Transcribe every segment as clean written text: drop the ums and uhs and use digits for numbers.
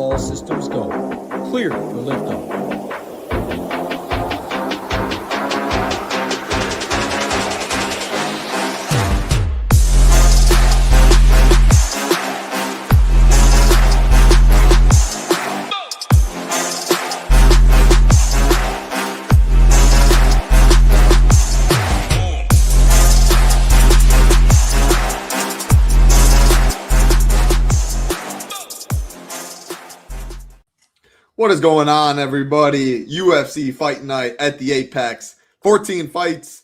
All systems go. Clear for liftoff. What is going on, everybody? UFC Fight Night at the Apex. 14 fights,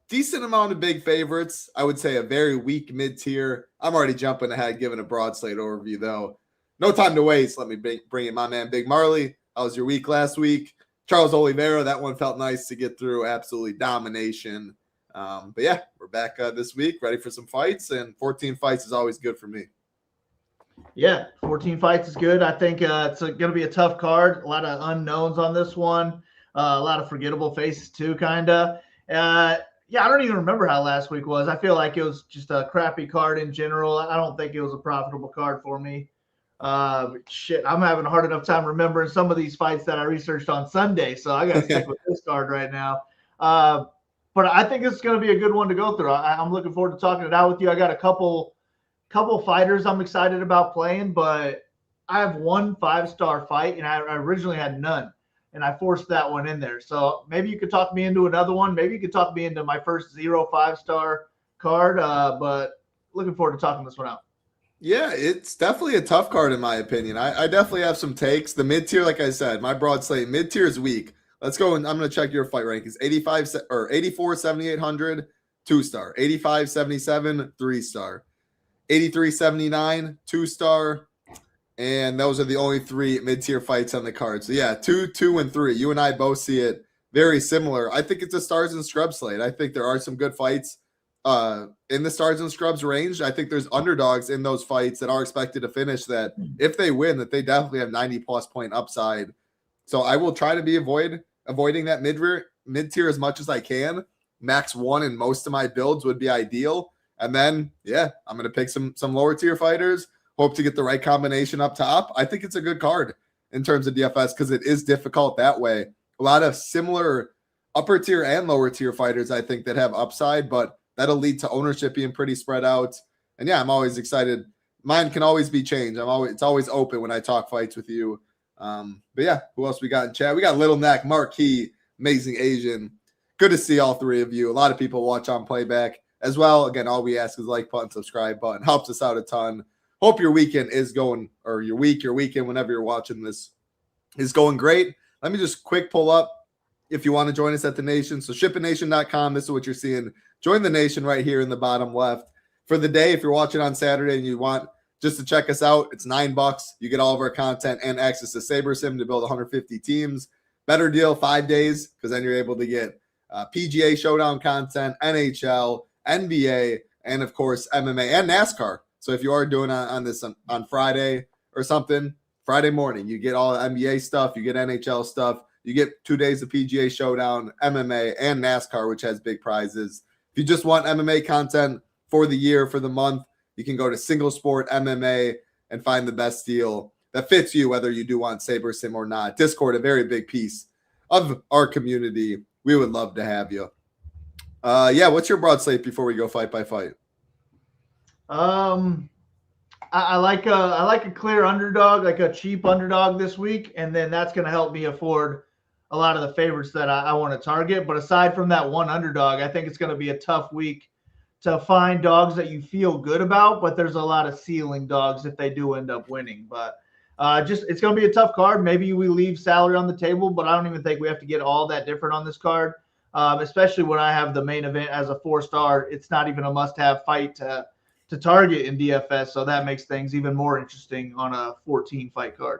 decent amount of big favorites. I would say a very weak mid-tier. I'm already jumping ahead, giving a broad slate overview, though. No time to waste. Let me bring in my man, Big Marley. How was your week last week? Charles Oliveira, that one felt nice to get through. Absolutely domination. But yeah, we're back this week, ready for some fights, and 14 fights is always good for me. Yeah, 14 fights is good. I think it's going to be a tough card. A lot of unknowns on this one. A lot of forgettable faces too, kind of. I don't even remember how last week was. I feel like it was just a crappy card in general. I don't think it was a profitable card for me. I'm having a hard enough time remembering some of these fights that I researched on Sunday, so I got to stick with this card right now. But I think it's going to be a good one to go through. I'm looking forward to talking it out with you. I got a couple fighters I'm excited about playing, but I have one 5-star fight, and I originally had none, and I forced that one in there. So maybe you could talk me into another one. Maybe you could talk me into my first 5-star card, but looking forward to talking this one out. Yeah, it's definitely a tough card in my opinion. I definitely have some takes. The mid-tier, like I said, my broad slate, mid-tier is weak. Let's go, and I'm going to check your fight rankings. 84, 7,800, 2-star. 85, 77, 3-star. 83-79, 2-star, and those are the only 3 mid-tier fights on the card. So yeah, 2, 2, and 3. You and I both see it very similar. I think it's a stars and scrubs slate. I think there are some good fights in the stars and scrubs range. I think there's underdogs in those fights that are expected to finish that if they win, that they definitely have 90+ point upside. So I will try to be avoiding that mid-tier as much as I can. Max 1 in most of my builds would be ideal. And then, yeah, I'm going to pick some lower tier fighters, hope to get the right combination up top. I think it's a good card in terms of DFS because it is difficult that way. A lot of similar upper tier and lower tier fighters, I think, that have upside, but that'll lead to ownership being pretty spread out. And yeah, I'm always excited. Mine can always be changed. It's always open when I talk fights with you. But yeah, who else we got in chat? We got Little Neck, Marquis, Amazing Asian. Good to see all 3 of you. A lot of people watch on playback as well. Again, all we ask is like button, subscribe button. Helps us out a ton. Hope your weekend is going, or your weekend, whenever you're watching this, is going great. Let me just quick pull up if you want to join us at the Nation. So shippingnation.com, this is what you're seeing. Join the Nation right here in the bottom left. For the day, if you're watching on Saturday and you want just to check us out, it's $9. You get all of our content and access to SaberSim to build 150 teams. Better deal, 5 days, because then you're able to get PGA Showdown content, NHL, NBA, and of course MMA and NASCAR. So if you are doing on this on Friday or something, Friday morning, you get all the NBA stuff, you get NHL stuff, you get 2 days of PGA Showdown, MMA, and NASCAR, which has big prizes. If you just want MMA content for the year, for the month, you can go to Single Sport MMA and find the best deal that fits you, whether you do want SaberSim or not. Discord, a very big piece of our community. We would love to have you. What's your broad slate before we go fight by fight? I like a clear underdog, like a cheap underdog this week, and then that's going to help me afford a lot of the favorites that I want to target. But aside from that one underdog, I think it's going to be a tough week to find dogs that you feel good about, but there's a lot of ceiling dogs if they do end up winning. But it's going to be a tough card. Maybe we leave salary on the table, but I don't even think we have to get all that different on this card. Especially when I have the main event as a 4-star, it's not even a must-have fight to target in DFS, so that makes things even more interesting on a 14-fight card.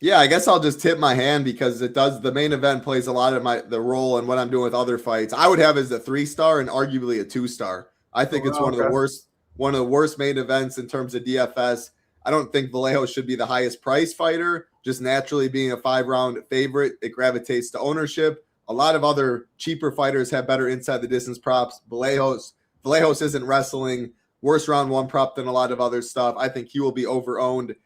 Yeah, I guess I'll just tip my hand because the main event plays a lot of the role in what I'm doing with other fights. I would have as a 3-star and arguably a 2-star. I think it's one of the worst main events in terms of DFS. I don't think Vallejos should be the highest priced fighter. Just naturally being a 5-round favorite, it gravitates to ownership. A lot of other cheaper fighters have better inside the distance props. Vallejos isn't wrestling. Worse round 1 prop than a lot of other stuff. I think he will be over-owned.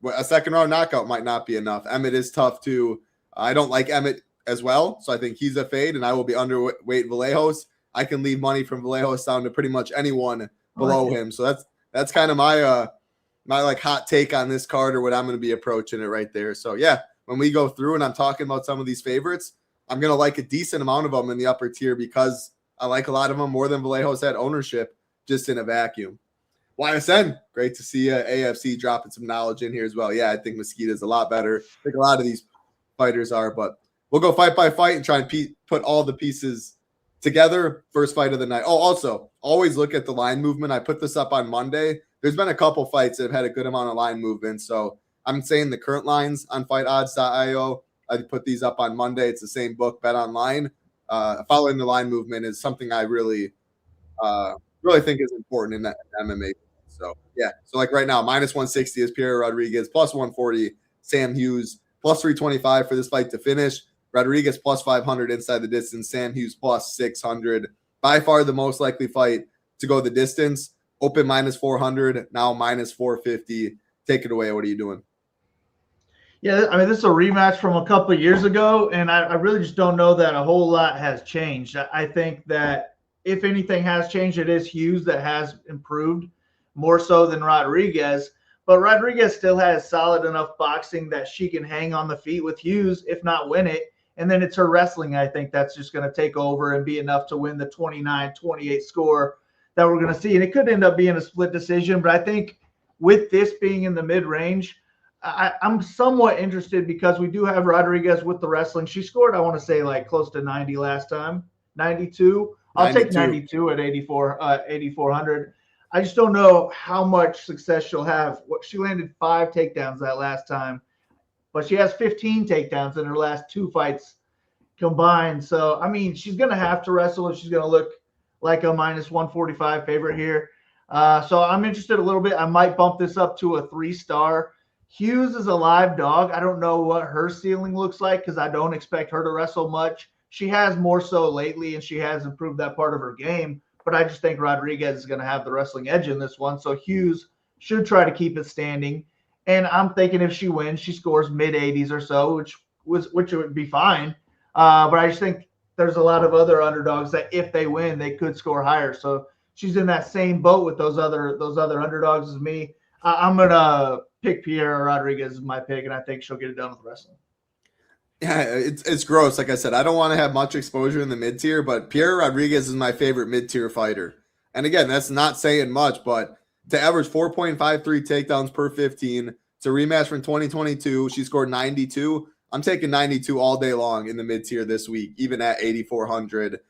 a second round knockout might not be enough. Emmett is tough too. I don't like Emmett as well, so I think he's a fade, and I will be underweight Vallejos. I can leave money from Vallejos down to pretty much anyone below him. So that's kind of my my like hot take on this card, or what I'm going to be approaching it right there. So yeah, when we go through and I'm talking about some of these favorites, I'm going to like a decent amount of them in the upper tier because I like a lot of them more than Vallejos had ownership just in a vacuum. YSN, great to see AFC dropping some knowledge in here as well. Yeah, I think Mesquita is a lot better. I think a lot of these fighters are, but we'll go fight by fight and try and put all the pieces together. First fight of the night. Oh, also, always look at the line movement. I put this up on Monday. There's been a couple fights that have had a good amount of line movement. So I'm saying the current lines on fightodds.io. I put these up on Monday. It's the same book, Bet Online. Following the line movement is something I really think is important in that MMA. So yeah. So like right now, minus 160 is Piera Rodriguez, plus 140 Sam Hughes, plus 325 for this fight to finish. Rodriguez plus 500 inside the distance. Sam Hughes plus 600. By far the most likely fight to go the distance. Open minus 400, now minus 450. Take it away. What are you doing? Yeah, I mean, this is a rematch from a couple of years ago, and I really just don't know that a whole lot has changed. I think that if anything has changed, it is Hughes that has improved more so than Rodriguez. But Rodriguez still has solid enough boxing that she can hang on the feet with Hughes, if not win it. And then it's her wrestling, I think, that's just going to take over and be enough to win the 29-28 score that we're going to see. And it could end up being a split decision. But I think with this being in the mid-range, I'm somewhat interested because we do have Rodriguez with the wrestling. She scored, I want to say, like close to 90 last time, 92. I'll take 92 at 8,400. I just don't know how much success she'll have. She landed 5 takedowns that last time, but she has 15 takedowns in her last 2 fights combined. So, I mean, she's going to have to wrestle if she's going to look like a minus 145 favorite here. So I'm interested a little bit. I might bump this up to a 3-star. Hughes is a live dog. I don't know what her ceiling looks like because I don't expect her to wrestle much. She has more so lately, and she has improved that part of her game. But I just think Rodriguez is going to have the wrestling edge in this one. So Hughes should try to keep it standing. And I'm thinking if she wins, she scores mid-80s or so, which would be fine. But I just think there's a lot of other underdogs that if they win, they could score higher. So she's in that same boat with those other underdogs as me. I'm going to pick Piera Rodriguez as my pick, and I think she'll get it done with wrestling. Yeah, it's gross. Like I said, I don't want to have much exposure in the mid-tier, but Piera Rodriguez is my favorite mid-tier fighter. And again, that's not saying much, but to average 4.53 takedowns per 15, it's a rematch from 2022. She scored 92. I'm taking 92 all day long in the mid-tier this week, even at 8,400.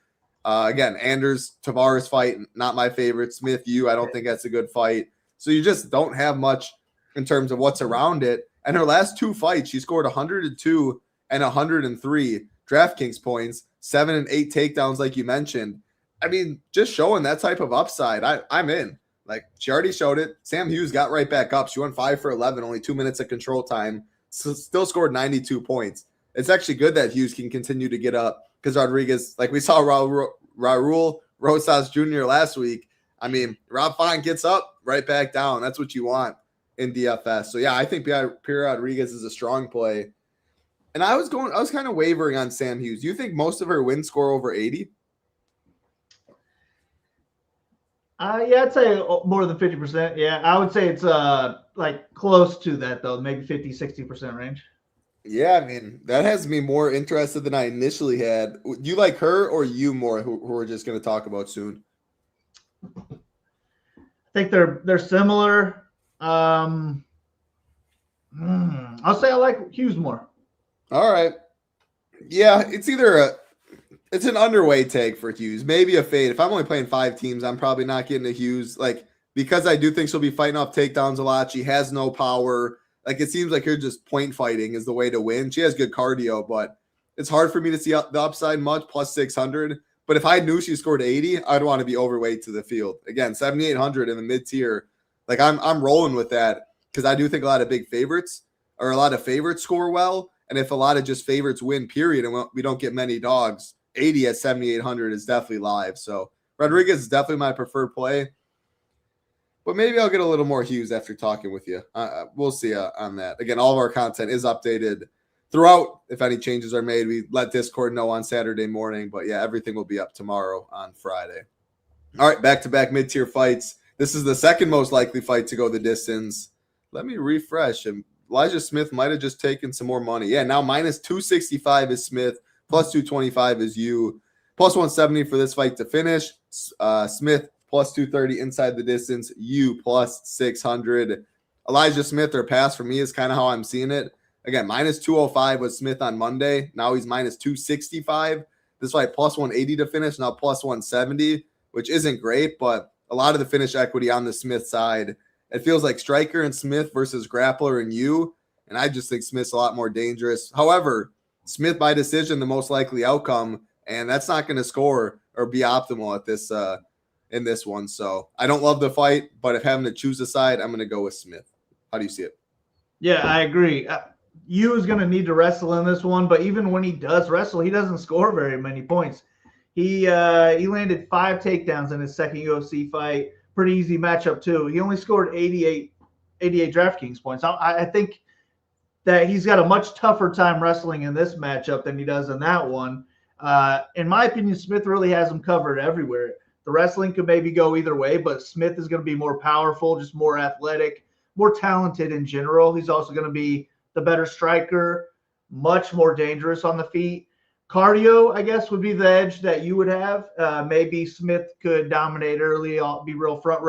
Again, Anders Tavares fight, not my favorite. Smith Yu, I don't think that's a good fight. So you just don't have much in terms of what's around it. And her last 2 fights, she scored 102 and 103 DraftKings points, 7 and 8 takedowns, like you mentioned. I mean, just showing that type of upside, I'm in. Like, she already showed it. Sam Hughes got right back up. She went 5 for 11, only 2 minutes of control time. So still scored 92 points. It's actually good that Hughes can continue to get up because Rodriguez, like we saw Raul Rosas Jr. last week. I mean, Rob Font gets up, right back down. That's what you want in DFS. So yeah, I think Piera Rodriguez is a strong play. And I was kind of wavering on Sam Hughes. Do you think most of her wins score over 80? Yeah, I'd say more than 50%. Yeah, I would say it's like close to that though, maybe 50-60% range. Yeah, I mean, that has me more interested than I initially had. Do you like her or you more, who we're just going to talk about soon? I think they're similar. I'll say I like Hughes more. All right. Yeah, it's it's an underweight take for Hughes, maybe a fade. If I'm only playing 5 teams, I'm probably not getting a Hughes. Like, because I do think she'll be fighting off takedowns a lot. She has no power. Like, it seems like her just point fighting is the way to win. She has good cardio, but it's hard for me to see the upside much, plus 600. But if I knew she scored 80, I'd want to be overweight to the field. Again, 7,800 in the mid-tier. Like, I'm rolling with that because I do think a lot of big favorites or a lot of favorites score well. And if a lot of just favorites win, period, and we don't get many dogs, 80 at 7,800 is definitely live. So Rodriguez is definitely my preferred play. But maybe I'll get a little more Hughes after talking with you. We'll see on that. Again, all of our content is updated throughout. If any changes are made, we let Discord know on Saturday morning. But yeah, everything will be up tomorrow on Friday. All right, back-to-back mid-tier fights. This is the second most likely fight to go the distance. Let me refresh. And Elijah Smith might have just taken some more money. Yeah, now minus 265 is Smith, plus 225 is you, plus 170 for this fight to finish. Smith plus 230 inside the distance, you plus 600. Elijah Smith or pass for me is kind of how I'm seeing it. Again, minus 205 was Smith on Monday. Now he's minus 265. This fight plus 180 to finish, now plus 170, which isn't great, but a lot of the finish equity on the Smith side. It feels like striker and Smith versus grappler and you, and I just think Smith's a lot more dangerous. However, Smith by decision, the most likely outcome, and that's not going to score or be optimal at this in this one. So I don't love the fight, but if having to choose a side, I'm going to go with Smith. How do you see it? Yeah, I agree. Yu is going to need to wrestle in this one, but even when he does wrestle, he doesn't score very many points. He landed 5 takedowns in his second UFC fight. Pretty easy matchup too. He only scored 88 DraftKings points. I think that he's got a much tougher time wrestling in this matchup than he does in that one. In my opinion, Smith really has him covered everywhere. The wrestling could maybe go either way, but Smith is going to be more powerful, just more athletic, more talented in general. He's also going to be the better striker, much more dangerous on the feet. Cardio, I guess, would be the edge that you would have. Maybe Smith could dominate early, be real front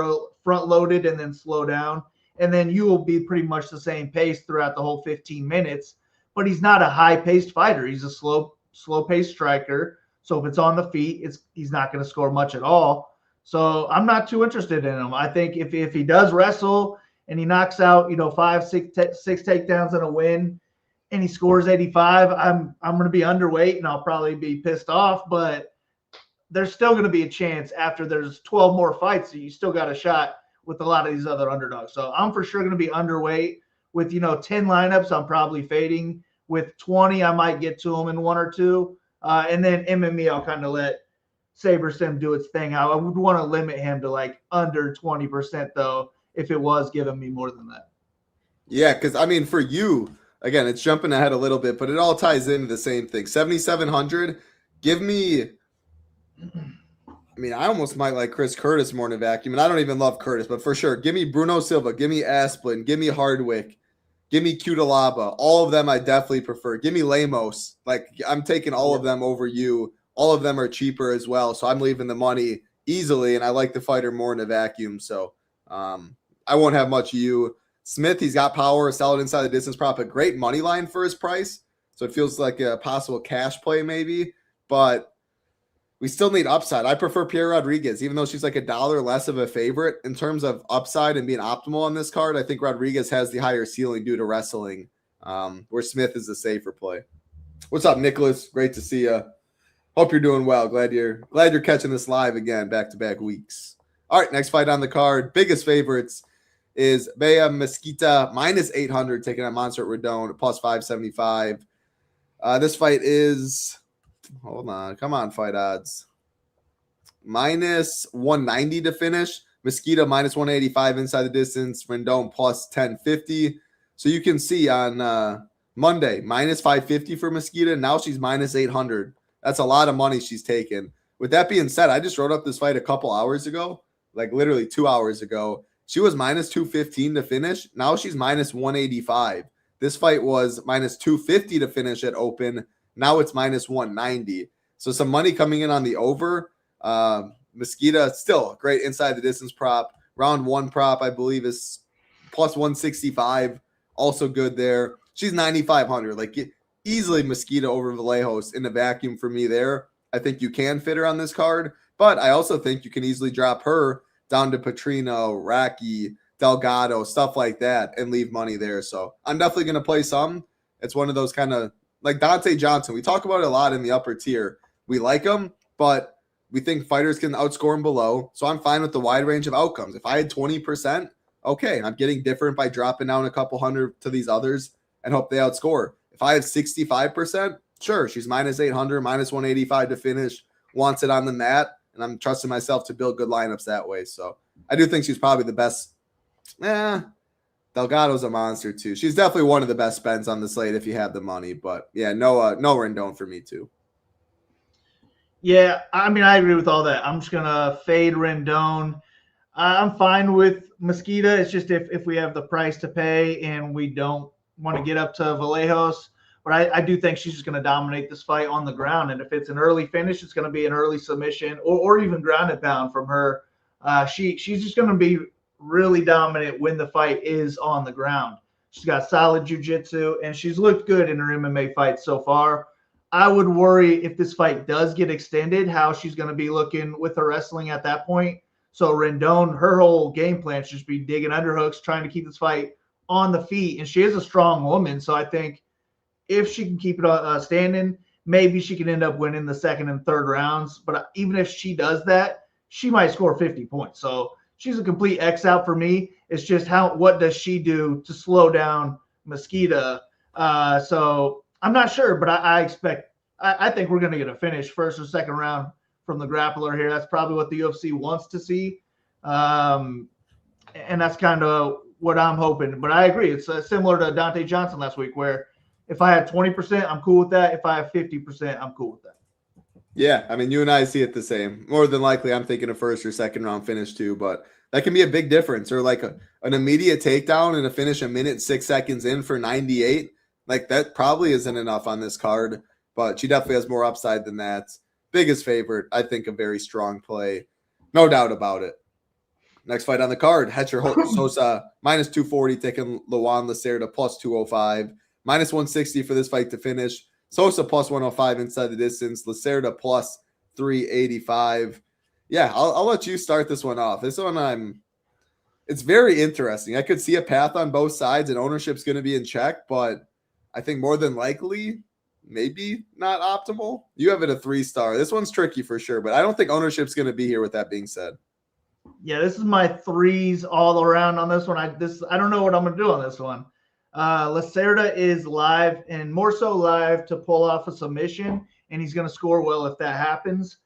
loaded, and then slow down. And then you will be pretty much the same pace throughout the whole 15 minutes. But he's not a high-paced fighter. He's a slow-paced striker. So if it's on the feet, he's not going to score much at all. So I'm not too interested in him. I think if he does wrestle and he knocks out 5, 6 takedowns and a win, and he scores 85, I'm going to be underweight and I'll probably be pissed off. But there's still going to be a chance after there's 12 more fights that you still got a shot with a lot of these other underdogs. So I'm for sure going to be underweight. With 10 lineups, I'm probably fading. With 20, I might get to him in 1 or 2. And then MMA, I'll kind of let SaberSim do its thing. I would want to limit him to like under 20% though, if it was giving me more than that. Yeah, because I mean, for you, again, it's jumping ahead a little bit, but it all ties into the same thing. 7,700. Give me. I mean, I almost might like Chris Curtis more in a vacuum, and I don't even love Curtis, but for sure, give me Bruno Silva, give me Asplund, give me Hardwick, give me Cutelaba. All of them I definitely prefer. Give me Lemos. Like, I'm taking all of them over you. All of them are cheaper as well, so I'm leaving the money easily, and I like the fighter more in a vacuum, so I won't have much of you. Smith, he's got power, solid inside the distance prop, a great money line for his price, so it feels like a possible cash play maybe, but we still need upside. I prefer Piera Rodriguez, even though she's like $1 less of a favorite in terms of upside and being optimal on this card. I think Rodriguez has the higher ceiling due to wrestling, where Smith is the safer play. What's up, Nicholas? Great to see you. Hope you're doing well. Glad you're catching this live again, back-to-back weeks. All right, next fight on the card. Biggest favorites is Bea Mesquita minus 800 taking on Montse Rendon plus 575. This fight is. Hold on. Come on, fight odds. Minus 190 to finish. Mesquita minus 185 inside the distance. Rendon plus 1050. So you can see on Monday, minus 550 for Mesquita. Now she's minus 800. That's a lot of money she's taken. With that being said, I just wrote up this fight a couple hours ago, like literally 2 hours ago. She was minus 215 to finish. Now she's minus 185. This fight was minus 250 to finish at open. Now it's minus 190. So some money coming in on the over. Mesquita still great inside the distance prop. Round 1 prop, I believe, is plus 165. Also good there. She's 9,500. Like easily Mesquita over Vallejos in the vacuum for me there. I think you can fit her on this card. But I also think you can easily drop her down to Petrino, Raki, Delgado, stuff like that, and leave money there. So I'm definitely going to play some. It's one of those kind of like Dante Johnson. We talk about it a lot in the upper tier. We like him, but we think fighters can outscore him below. So I'm fine with the wide range of outcomes. If I had 20%, okay, I'm getting different by dropping down a couple hundred to these others and hope they outscore. If I have 65%, sure, she's minus 800, minus 185 to finish, wants it on the mat, and I'm trusting myself to build good lineups that way. So I do think she's probably the best. Delgado's a monster too. She's definitely one of the best spends on the slate if you have the money. But yeah, no Rendon for me too. Yeah, I mean, I agree with all that. I'm just gonna fade Rendon. I'm fine with Mesquita. It's just if we have the price to pay and we don't want to get up to Vallejos. But I do think she's just going to dominate this fight on the ground. And if it's an early finish, it's going to be an early submission or even grounded pound from her. She's just going to be really dominant when the fight is on the ground. She's got solid jiu-jitsu, and she's looked good in her MMA fights so far. I would worry if this fight does get extended, how she's going to be looking with her wrestling at that point. So Rendon, her whole game plan should just be digging underhooks, trying to keep this fight on the feet. And she is a strong woman, so I think if she can keep it standing, maybe she can end up winning the second and third rounds. But even if she does that, she might score 50 points. So she's a complete X out for me. It's just what does she do to slow down Mesquita? So I'm not sure, but I think we're going to get a finish first or second round from the grappler here. That's probably what the UFC wants to see. And that's kind of what I'm hoping. But I agree. It's similar to Dante Johnson last week, where if I have 20%, I'm cool with that. If I have 50%, I'm cool with that. Yeah, I mean, you and I see it the same. More than likely, I'm thinking a first or second round finish too, but that can be a big difference. Or like an immediate takedown and a finish a minute, 6 seconds in for 98. Like that probably isn't enough on this card, but she definitely has more upside than that. Biggest favorite, I think a very strong play. No doubt about it. Next fight on the card, Hecher Sosa, minus 240, taking Luan Lacerda, plus 205. Minus 160 for this fight to finish. Sosa plus 105 inside the distance. Lacerda plus 385. Yeah, I'll let you start this one off. This one it's very interesting. I could see a path on both sides and ownership's going to be in check, but I think more than likely, maybe not optimal. You have it a 3-star. This one's tricky for sure, but I don't think ownership's going to be here with that being said. Yeah, this is my 3s all around on this one. I don't know what I'm going to do on this one. Lacerda is live and more so live to pull off a submission, and he's going to score well if that happens.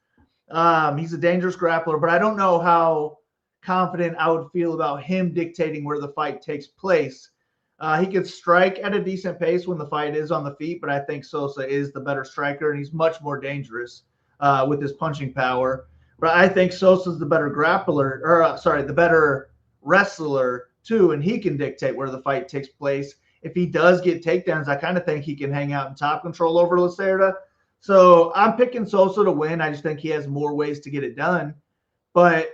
He's a dangerous grappler, but I don't know how confident I would feel about him dictating where the fight takes place. He could strike at a decent pace when the fight is on the feet, but I think Sosa is the better striker, and he's much more dangerous with his punching power. But I think Sosa's the better grappler, the better wrestler too, and he can dictate where the fight takes place. If he does get takedowns, I kind of think he can hang out in top control over Lacerda. So I'm picking Sosa to win. I just think he has more ways to get it done. But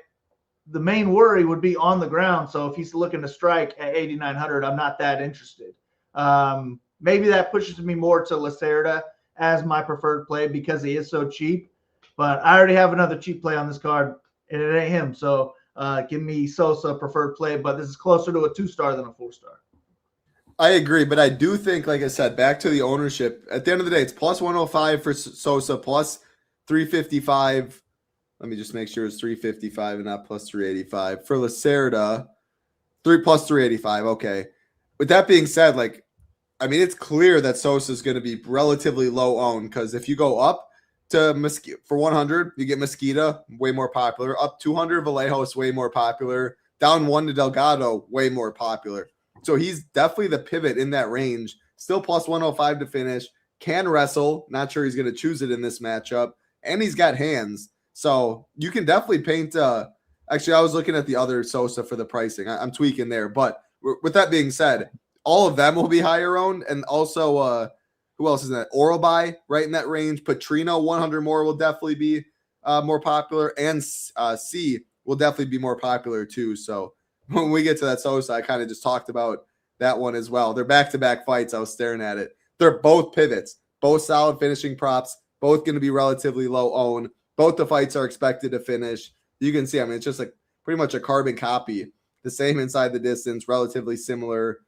the main worry would be on the ground. So if he's looking to strike at 8,900, I'm not that interested. Maybe that pushes me more to Lacerda as my preferred play because he is so cheap. But I already have another cheap play on this card, and it ain't him. So give me Sosa preferred play, but this is closer to a 2-star than a 4-star. I agree, but I do think, like I said, back to the ownership. At the end of the day, it's plus 105 for Sosa, plus 355. Let me just make sure it's 355 and not plus 385. For Lacerda, plus 385. Okay. With that being said, it's clear that Sosa is going to be relatively low owned because if you go up to Mesquita for 100, you get Mesquita, way more popular. Up 200, Vallejos, way more popular. Down 1 to Delgado, way more popular. So he's definitely the pivot in that range. Still plus 105 to finish. Can wrestle. Not sure he's going to choose it in this matchup. And he's got hands. So you can definitely paint. Actually, I was looking at the other Sosa for the pricing. I'm tweaking there. But with that being said, all of them will be higher owned. And also, who else is in that? Orolbai, right in that range. Petrino, 100 more will definitely be more popular. And C will definitely be more popular too. So when we get to that Sosa, I kind of just talked about that one as well. They're back-to-back fights. I was staring at it. They're both pivots, both solid finishing props, both going to be relatively low owned. Both the fights are expected to finish. You can see, it's just like pretty much a carbon copy. The same inside the distance, relatively similar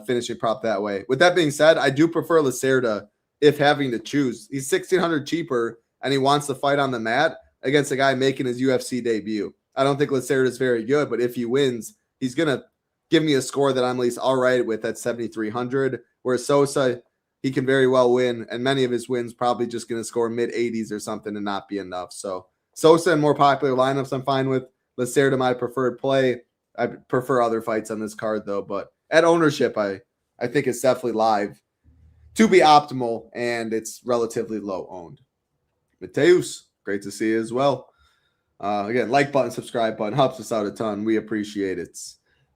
finishing prop that way. With that being said, I do prefer Lacerda if having to choose. He's $1,600 cheaper, and he wants to fight on the mat against a guy making his UFC debut. I don't think Lacerda is very good, but if he wins, he's going to give me a score that I'm at least all right with at 7,300. Whereas Sosa, he can very well win, and many of his wins probably just going to score mid-80s or something and not be enough. So Sosa and more popular lineups I'm fine with. Lacerda my preferred play. I prefer other fights on this card though, but at ownership, I think it's definitely live to be optimal, and it's relatively low owned. Mateus, great to see you as well. Again, like button, subscribe button, helps us out a ton. We appreciate it.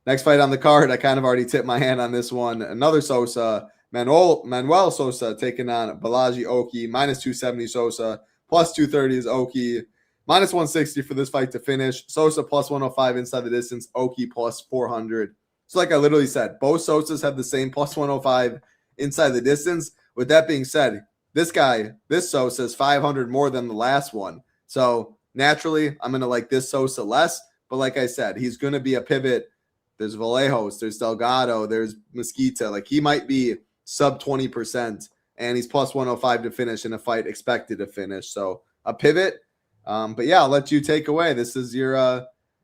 Next fight on the card, I kind of already tipped my hand on this one. Another Sosa, Manuel Sosa taking on Bolaji Oki, minus 270 Sosa, plus 230 is Oki, minus 160 for this fight to finish. Sosa plus 105 inside the distance, Oki plus 400. So like I literally said, both Sosas have the same plus 105 inside the distance. With that being said, this Sosa is 500 more than the last one. So naturally, I'm going to like this Sosa less. But like I said, he's going to be a pivot. There's Vallejos, there's Delgado, there's Mesquita. Like he might be sub 20%, and he's plus 105 to finish in a fight expected to finish. So a pivot. But yeah, I'll let you take away. This is your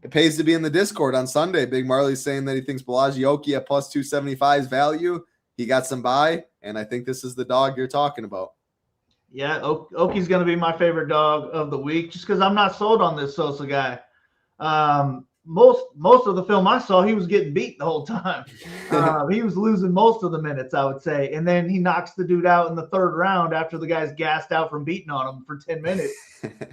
it pays to be in the Discord on Sunday. Big Marley's saying that he thinks Bolaji Oki at plus 275 is value. He got some buy, and I think this is the dog you're talking about. Yeah, Oki's going to be my favorite dog of the week just because I'm not sold on this Sosa guy. Most of the film I saw, he was getting beat the whole time. He was losing most of the minutes, I would say. And then he knocks the dude out in the third round after the guy's gassed out from beating on him for 10 minutes.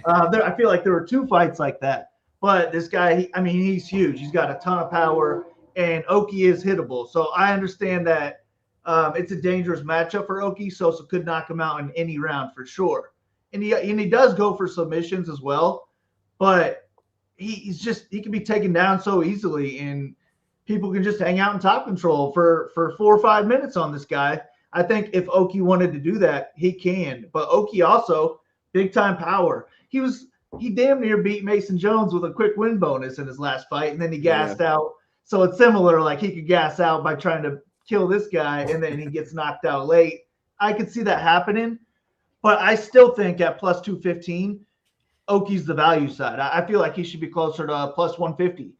I feel like there were 2 fights like that. But this guy, he's huge. He's got a ton of power, and Oki is hittable. So I understand that it's a dangerous matchup for Oki. Sosa could knock him out in any round for sure. And he does go for submissions as well. But he can be taken down so easily, and people can just hang out in top control for 4 or 5 minutes on this guy. I think if Oki wanted to do that, he can. But Oki also big time power. He damn near beat Mason Jones with a quick win bonus in his last fight, and then he gassed out. So it's similar. Like he could gas out by trying to kill this guy, and then he gets knocked out late. I could see that happening, but I still think at plus 215. Oki's the value side. I feel like he should be closer to plus 150.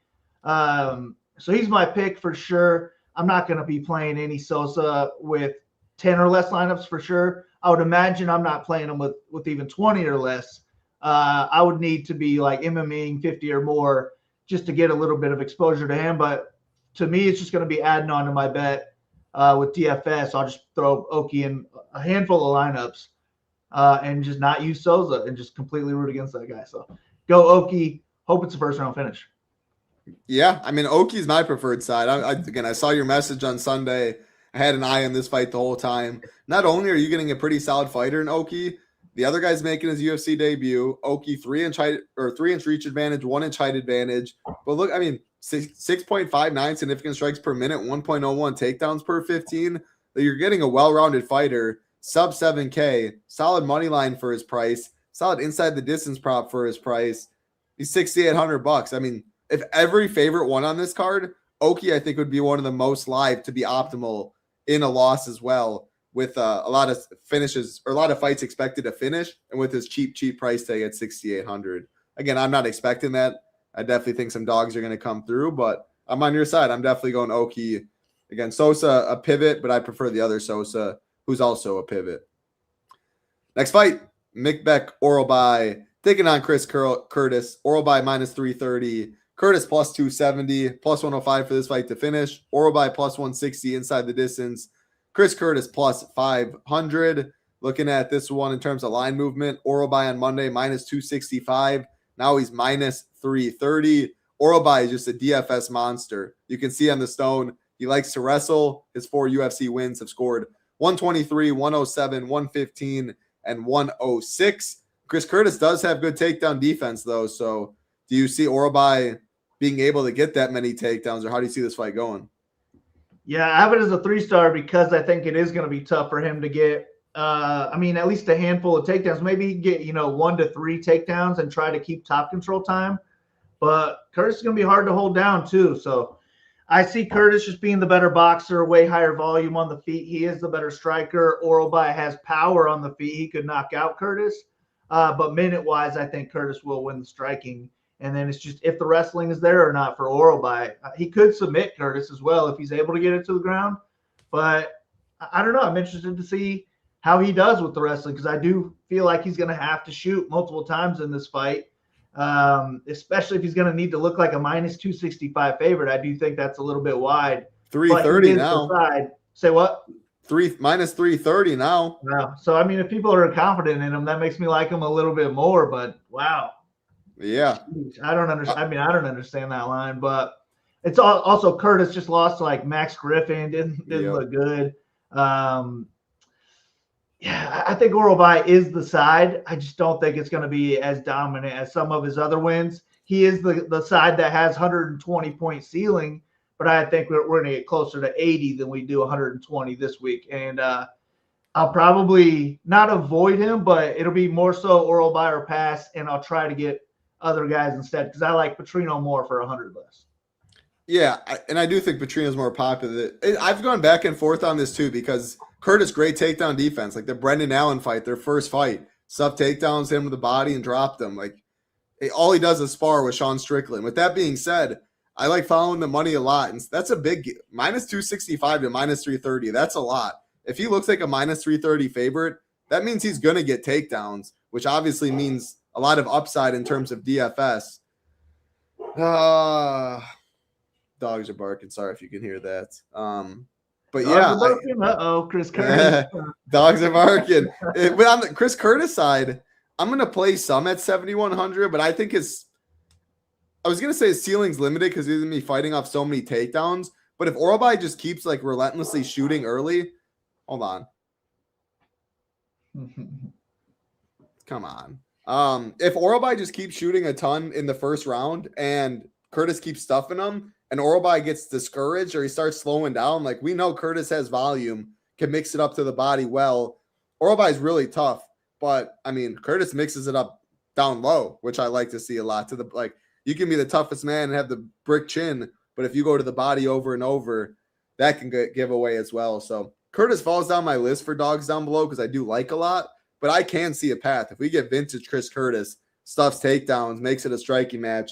So he's my pick for sure. I'm not going to be playing any Sosa with 10 or less lineups for sure. I would imagine I'm not playing him with even 20 or less. I would need to be like MMAing 50 or more just to get a little bit of exposure to him. But to me, it's just going to be adding on to my bet with DFS. I'll just throw Oki in a handful of lineups. And just not use Sosa and just completely root against that guy. So go Oki. Hope it's a first round finish. Yeah, Oki's my preferred side. I saw your message on Sunday. I had an eye on this fight the whole time. Not only are you getting a pretty solid fighter in Oki, the other guy's making his UFC debut. Oki 3-inch reach advantage, 1-inch height advantage. But look, 6.59 significant strikes per minute, 1.01 takedowns per 15. You're getting a well-rounded fighter. Sub 7K, solid money line for his price, solid inside the distance prop for his price. He's $6,800. If every favorite one on this card, Oki I think would be one of the most live to be optimal in a loss as well, with a lot of finishes or a lot of fights expected to finish, and with his cheap price tag at $6,800. Again, I'm not expecting that. I definitely think some dogs are going to come through, but I'm on your side. I'm definitely going Oki. Again, Sosa a pivot, but I prefer the other Sosa, who's also a pivot. Next fight, Myktybek, Orolbai, taking on Chris Curtis. Orolbai minus 330. Curtis plus 270, plus 105 for this fight to finish. Orolbai plus 160 inside the distance. Chris Curtis plus 500. Looking at this one in terms of line movement, Orolbai on Monday minus 265. Now he's minus 330. Orolbai is just a DFS monster. You can see on the stone, he likes to wrestle. His 4 UFC wins have scored 123, 107, 115, and 106. Chris Curtis does have good takedown defense, though. So do you see Orolbai being able to get that many takedowns, or how do you see this fight going? Yeah, I have it as a 3-star because I think it is going to be tough for him to get, at least a handful of takedowns. Maybe he can get, 1 to 3 takedowns and try to keep top control time. But Curtis is going to be hard to hold down, too. So I see Curtis just being the better boxer, way higher volume on the feet. He is the better striker. Orolbai has power on the feet. He could knock out Curtis. But minute-wise, I think Curtis will win the striking. And then it's just if the wrestling is there or not for Orolbai. He could submit Curtis as well if he's able to get it to the ground. But I don't know. I'm interested to see how he does with the wrestling because I do feel like he's going to have to shoot multiple times in this fight. especially if he's going to need to look like a minus 265 favorite. I do think that's a little bit wide. 330 now. Say what? Minus 330 now. Wow. So I mean, if people are confident in him, that makes me like him a little bit more. But wow. Yeah. I don't understand. I mean, I don't understand that line, but it's also Curtis just lost to like Max Griffin. Didn't look good. Yeah, I think Orolbai is the side. I just don't think it's going to be as dominant as some of his other wins. He is the side that has 120 point ceiling, but I think we're going to get closer to 80 than we do 120 this week. And I'll probably not avoid him, but it'll be more so Orolbai or pass, and I'll try to get other guys instead because I like Petrino more for 100 less. Yeah, and I do think Petrino's more popular. I've gone back and forth on this too because Curtis, great takedown defense. Like the Brendan Allen fight, their first fight, stuff takedowns, hit him with the body and dropped him. Like all he does is spar with Sean Strickland. With that being said, I like following the money a lot, and that's a big minus 265 to minus 330. That's a lot. If he looks like a minus 330 favorite, that means he's going to get takedowns, which obviously means a lot of upside in terms of DFS. Dogs are barking. Sorry if you can hear that. But yeah, Chris Curtis. Dogs are barking. But on the Chris Curtis side, I'm going to play some at 7,100, but I think I was going to say his ceiling's limited because he's going to be fighting off so many takedowns. But if Orolbai just keeps like relentlessly shooting early, hold on. Come on. If Orolbai just keeps shooting a ton in the first round and Curtis keeps stuffing him, and Orolbai gets discouraged or he starts slowing down, like we know Curtis has volume, can mix it up to the body well. Orolbai is really tough, but I mean, Curtis mixes it up down low, which I like to see a lot. You can be the toughest man and have the brick chin, but if you go to the body over and over, that can give away as well. So Curtis falls down my list for dogs down below because I do like a lot, but I can see a path. If we get vintage Chris Curtis, stuffs takedowns, makes it a striking match,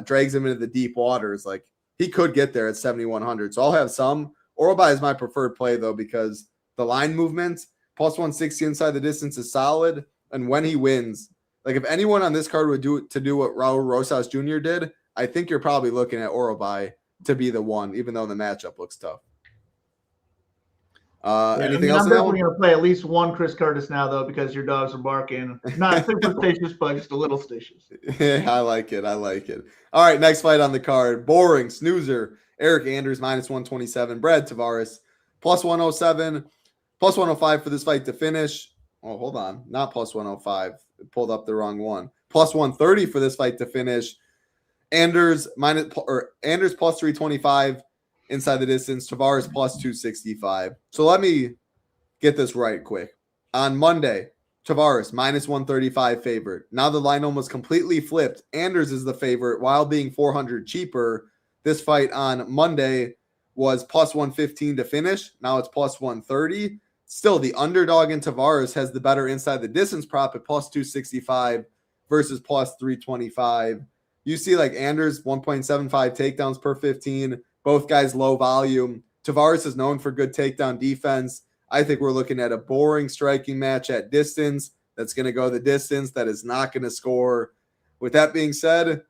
drags him into the deep waters, like he could get there at 7,100. So I'll have some. Orolbai is my preferred play, though, because the line movement, plus 160 inside the distance is solid. And when he wins, like if anyone on this card would do what Raul Rosas Jr. did, I think you're probably looking at Orolbai to be the one, even though the matchup looks tough. Anything else? I'm definitely going to play at least one Chris Curtis now, though, because your dogs are barking. Not superstitious, but just a little stitious. Yeah, I like it. All right, next fight on the card. Boring, snoozer. Eryk Anders, minus 127. Brad Tavares, plus 107. Plus 105 for this fight to finish. Oh, hold on. Not plus 105. It pulled up the wrong one. Plus 130 for this fight to finish. Anders plus 325. Inside the distance, Tavares plus 265. So let me get this right quick. On Monday, Tavares minus 135 favorite. Now the line almost completely flipped. Anders is the favorite while being 400 cheaper. This fight on Monday was plus 115 to finish. Now it's plus 130. Still, the underdog in Tavares has the better inside the distance prop at plus 265 versus plus 325. You see like Anders 1.75 takedowns per 15. Both guys low volume. Tavares is known for good takedown defense. I think we're looking at a boring striking match at distance that's going to go the distance, that is not going to score. With that being said,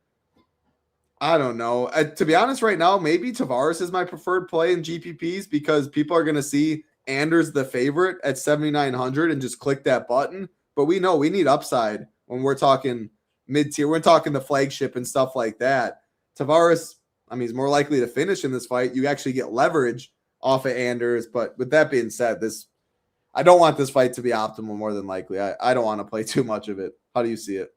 I don't know. To be honest, right now, maybe Tavares is my preferred play in GPPs because people are going to see Anders the favorite at 7,900 and just click that button. But we know we need upside when we're talking mid-tier. We're talking the flagship and stuff like that. Tavares, I mean, he's more likely to finish in this fight. You actually get leverage off of Anders. But with that being said, I don't want this fight to be optimal more than likely. I don't want to play too much of it. How do you see it?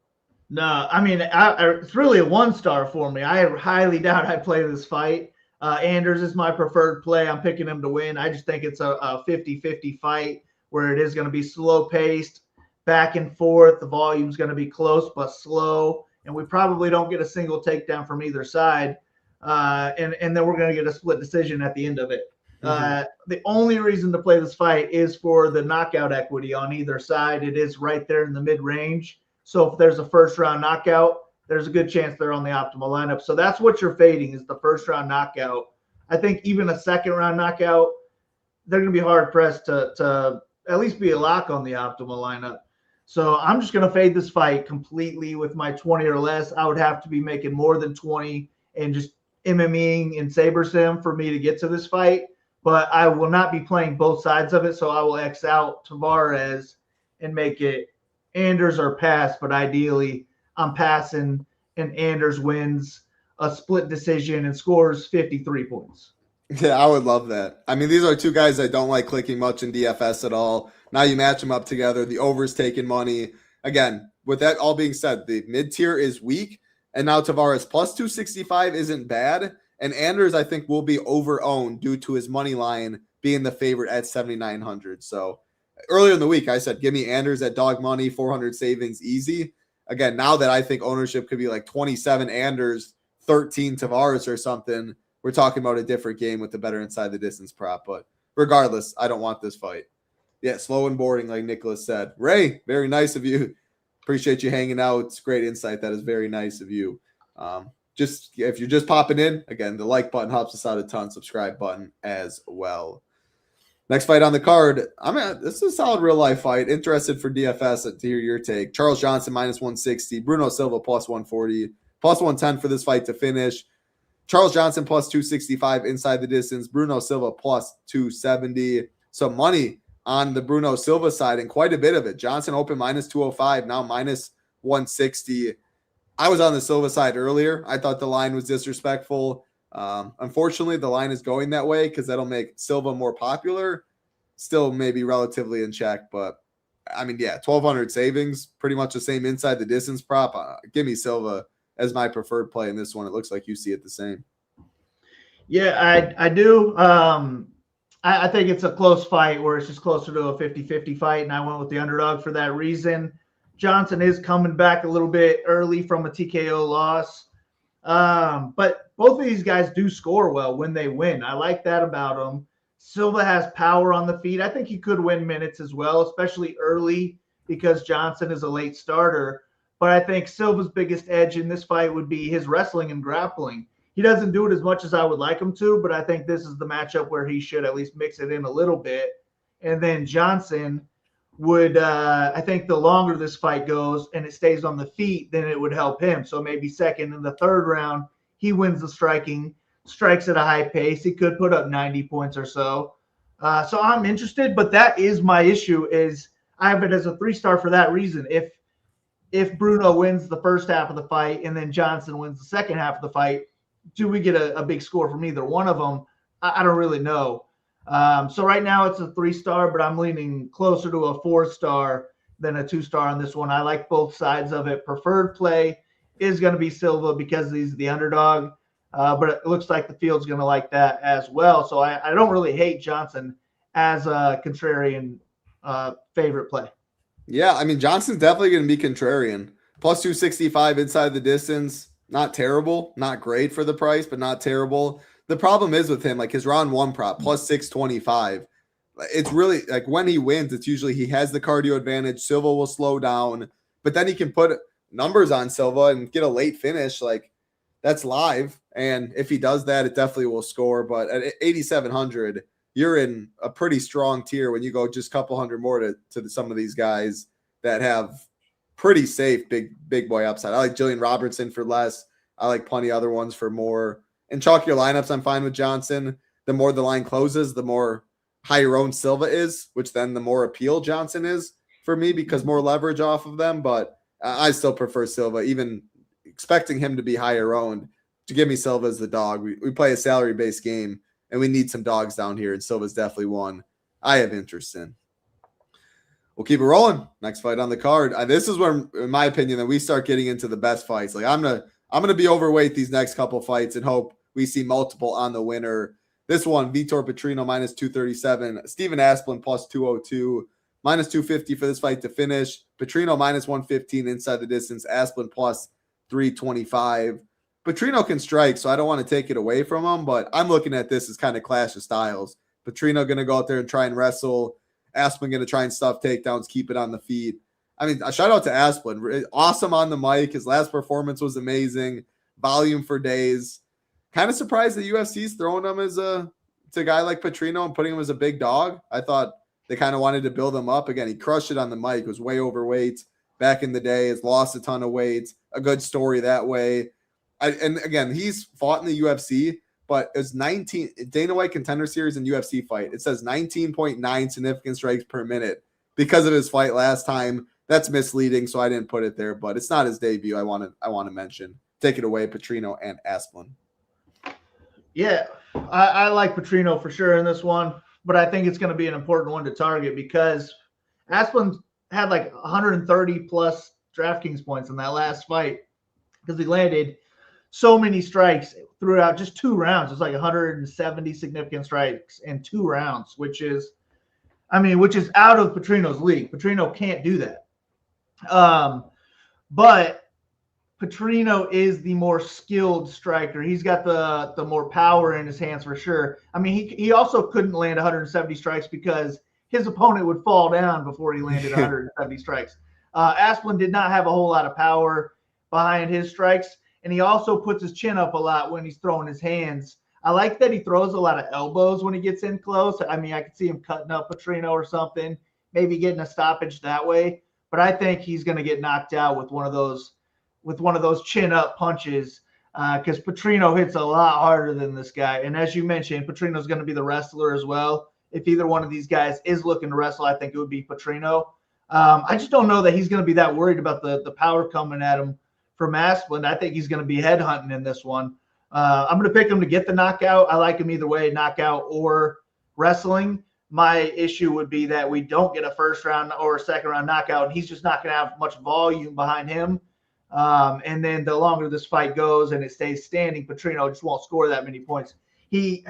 No, I mean, it's really a 1-star for me. I highly doubt I play this fight. Anders is my preferred play. I'm picking him to win. I just think it's a 50-50 fight where it is going to be slow-paced, back and forth. The volume's going to be close but slow, and we probably don't get a single takedown from either side. And then we're going to get a split decision at the end of it. The only reason to play this fight is for the knockout equity on either side. It is right there in the mid-range. So if there's a first-round knockout, there's a good chance they're on the optimal lineup. So that's what you're fading is the first-round knockout. I think even a second-round knockout, they're going to be hard-pressed to at least be a lock on the optimal lineup. So I'm just going to fade this fight completely with my 20 or less. I would have to be making more than 20 and just MMEing and Saber Sim for me to get to this fight. But I will not be playing both sides of it. So I will X out Tavares and make it Anders or pass. But ideally, I'm passing and Anders wins a split decision and scores 53 points. Yeah, I would love that. I mean, these are two guys that don't like clicking much in DFS at all. Now you match them up together. The over's taking money. Again, with that all being said, the mid-tier is weak, and now Tavares plus 265 isn't bad. And Anders, I think, will be over-owned due to his money line being the favorite at 7,900. So earlier in the week, I said, give me Anders at dog money, 400 savings, easy. Again, now that I think ownership could be like 27 Anders, 13 Tavares or something, we're talking about a different game with the better inside the distance prop. But regardless, I don't want this fight. Yeah, slow and boring, like Nicholas said. Ray, very nice of you. Appreciate you hanging out. It's great insight. That is very nice of you. Just if you're just popping in, again, the like button helps us out a ton. Subscribe button as well. Next fight on the card. This is a solid real life fight. Interested for DFS to hear your take. Charles Johnson minus 160. Bruno Silva plus 140. Plus 110 for this fight to finish. Charles Johnson plus 265 inside the distance. Bruno Silva plus 270. So money on the Bruno Silva side and quite a bit of it. Johnson open minus 205, now minus 160. I was on the Silva side earlier. I thought the line was disrespectful. Unfortunately, the line is going that way because that'll make Silva more popular. Still maybe relatively in check, but I mean, yeah, 1,200 savings, pretty much the same inside the distance prop. Give me Silva as my preferred play in this one. It looks like you see it the same. Yeah, I do. I think it's a close fight where it's just closer to a 50-50 fight, and I went with the underdog for that reason. Johnson is coming back a little bit early from a TKO loss. But both of these guys do score well when they win. I like that about them. Silva has power on the feet. I think he could win minutes as well, especially early because Johnson is a late starter. But I think Silva's biggest edge in this fight would be his wrestling and grappling. He doesn't do it as much as I would like him to, but I think this is the matchup where he should at least mix it in a little bit. And then Johnson would, I think the longer this fight goes and it stays on the feet, then it would help him. So maybe second and the third round, he wins the striking, strikes at a high pace. He could put up 90 points or so. So I'm interested, but that is my issue is I have it as a 3-star for that reason. If Bruno wins the first half of the fight and then Johnson wins the second half of the fight, do we get a big score from either one of them? I don't really know. So right now it's a 3-star, but I'm leaning closer to a 4-star than a 2-star on this one. I like both sides of it. Preferred play is going to be Silva because he's the underdog, but it looks like the field's going to like that as well. So I don't really hate Johnson as a contrarian favorite play. Yeah, I mean, Johnson's definitely going to be contrarian. Plus 265 inside the distance. Not terrible, not great for the price, but not terrible. The problem is with him, like his round one prop, plus 625. It's really like when he wins, it's usually he has the cardio advantage. Silva will slow down, but then he can put numbers on Silva and get a late finish. Like that's live. And if he does that, it definitely will score. But at 8,700, you're in a pretty strong tier when you go just a couple hundred more to some of these guys that have pretty safe big boy upside. I like Jillian Robertson for less. I like plenty of other ones for more. And chalk your lineups, I'm fine with Johnson. The more the line closes, the more higher owned Silva is, which then the more appeal Johnson is for me because more leverage off of them. But I still prefer Silva, even expecting him to be higher owned. To give me Silva as the dog. We play a salary-based game, and we need some dogs down here, and Silva's definitely one I have interest in. We'll keep it rolling. Next fight on the card. This is where, in my opinion, that we start getting into the best fights. Like I'm gonna be overweight these next couple fights and hope we see multiple on the winner. This one, Vitor Petrino minus 237, Steven Asplund plus 202, minus 250 for this fight to finish. Petrino minus 115 inside the distance. Asplund plus 325. Petrino can strike, so I don't want to take it away from him, but I'm looking at this as kind of clash of styles. Petrino going to go out there and try and wrestle. Asplund going to try and stuff takedowns, keep it on the feet. I mean, a shout out to Asplund. Awesome on the mic. His last performance was amazing. Volume for days. Kind of surprised the UFC's throwing him as a guy like Petrino and putting him as a big dog. I thought they kind of wanted to build him up. Again, he crushed it on the mic, was way overweight back in the day, has lost a ton of weight, a good story that way. And again, he's fought in the UFC, but it's 19 Dana White Contender Series and UFC Fight. It says 19.9 significant strikes per minute because of his fight last time. That's misleading, so I didn't put it there, but it's not his debut. I want to mention. Take it away, Petrino and Asplund. Yeah, I like Petrino for sure in this one, but I think it's going to be an important one to target because Asplund had like 130 plus DraftKings points in that last fight because he landed so many strikes throughout just 2 rounds. It's like 170 significant strikes in 2 rounds, which is out of Petrino's league. Petrino can't do that. But Petrino is the more skilled striker. He's got the more power in his hands for sure. I mean, he also couldn't land 170 strikes because his opponent would fall down before he landed 170 strikes. Asplund did not have a whole lot of power behind his strikes, and he also puts his chin up a lot when he's throwing his hands. I like that he throws a lot of elbows when he gets in close. I mean, I could see him cutting up Petrino or something, maybe getting a stoppage that way. But I think he's going to get knocked out with one of those chin up punches because Petrino hits a lot harder than this guy. And as you mentioned, Petrino's going to be the wrestler as well. If either one of these guys is looking to wrestle, I think it would be Petrino. I just don't know that he's going to be that worried about the power coming at him from Asplund. I think he's going to be headhunting in this one. I'm going to pick him to get the knockout. I like him either way, knockout or wrestling. My issue would be that we don't get a first round or a second round knockout, and he's just not going to have much volume behind him. And then the longer this fight goes and it stays standing, Petrino just won't score that many points. He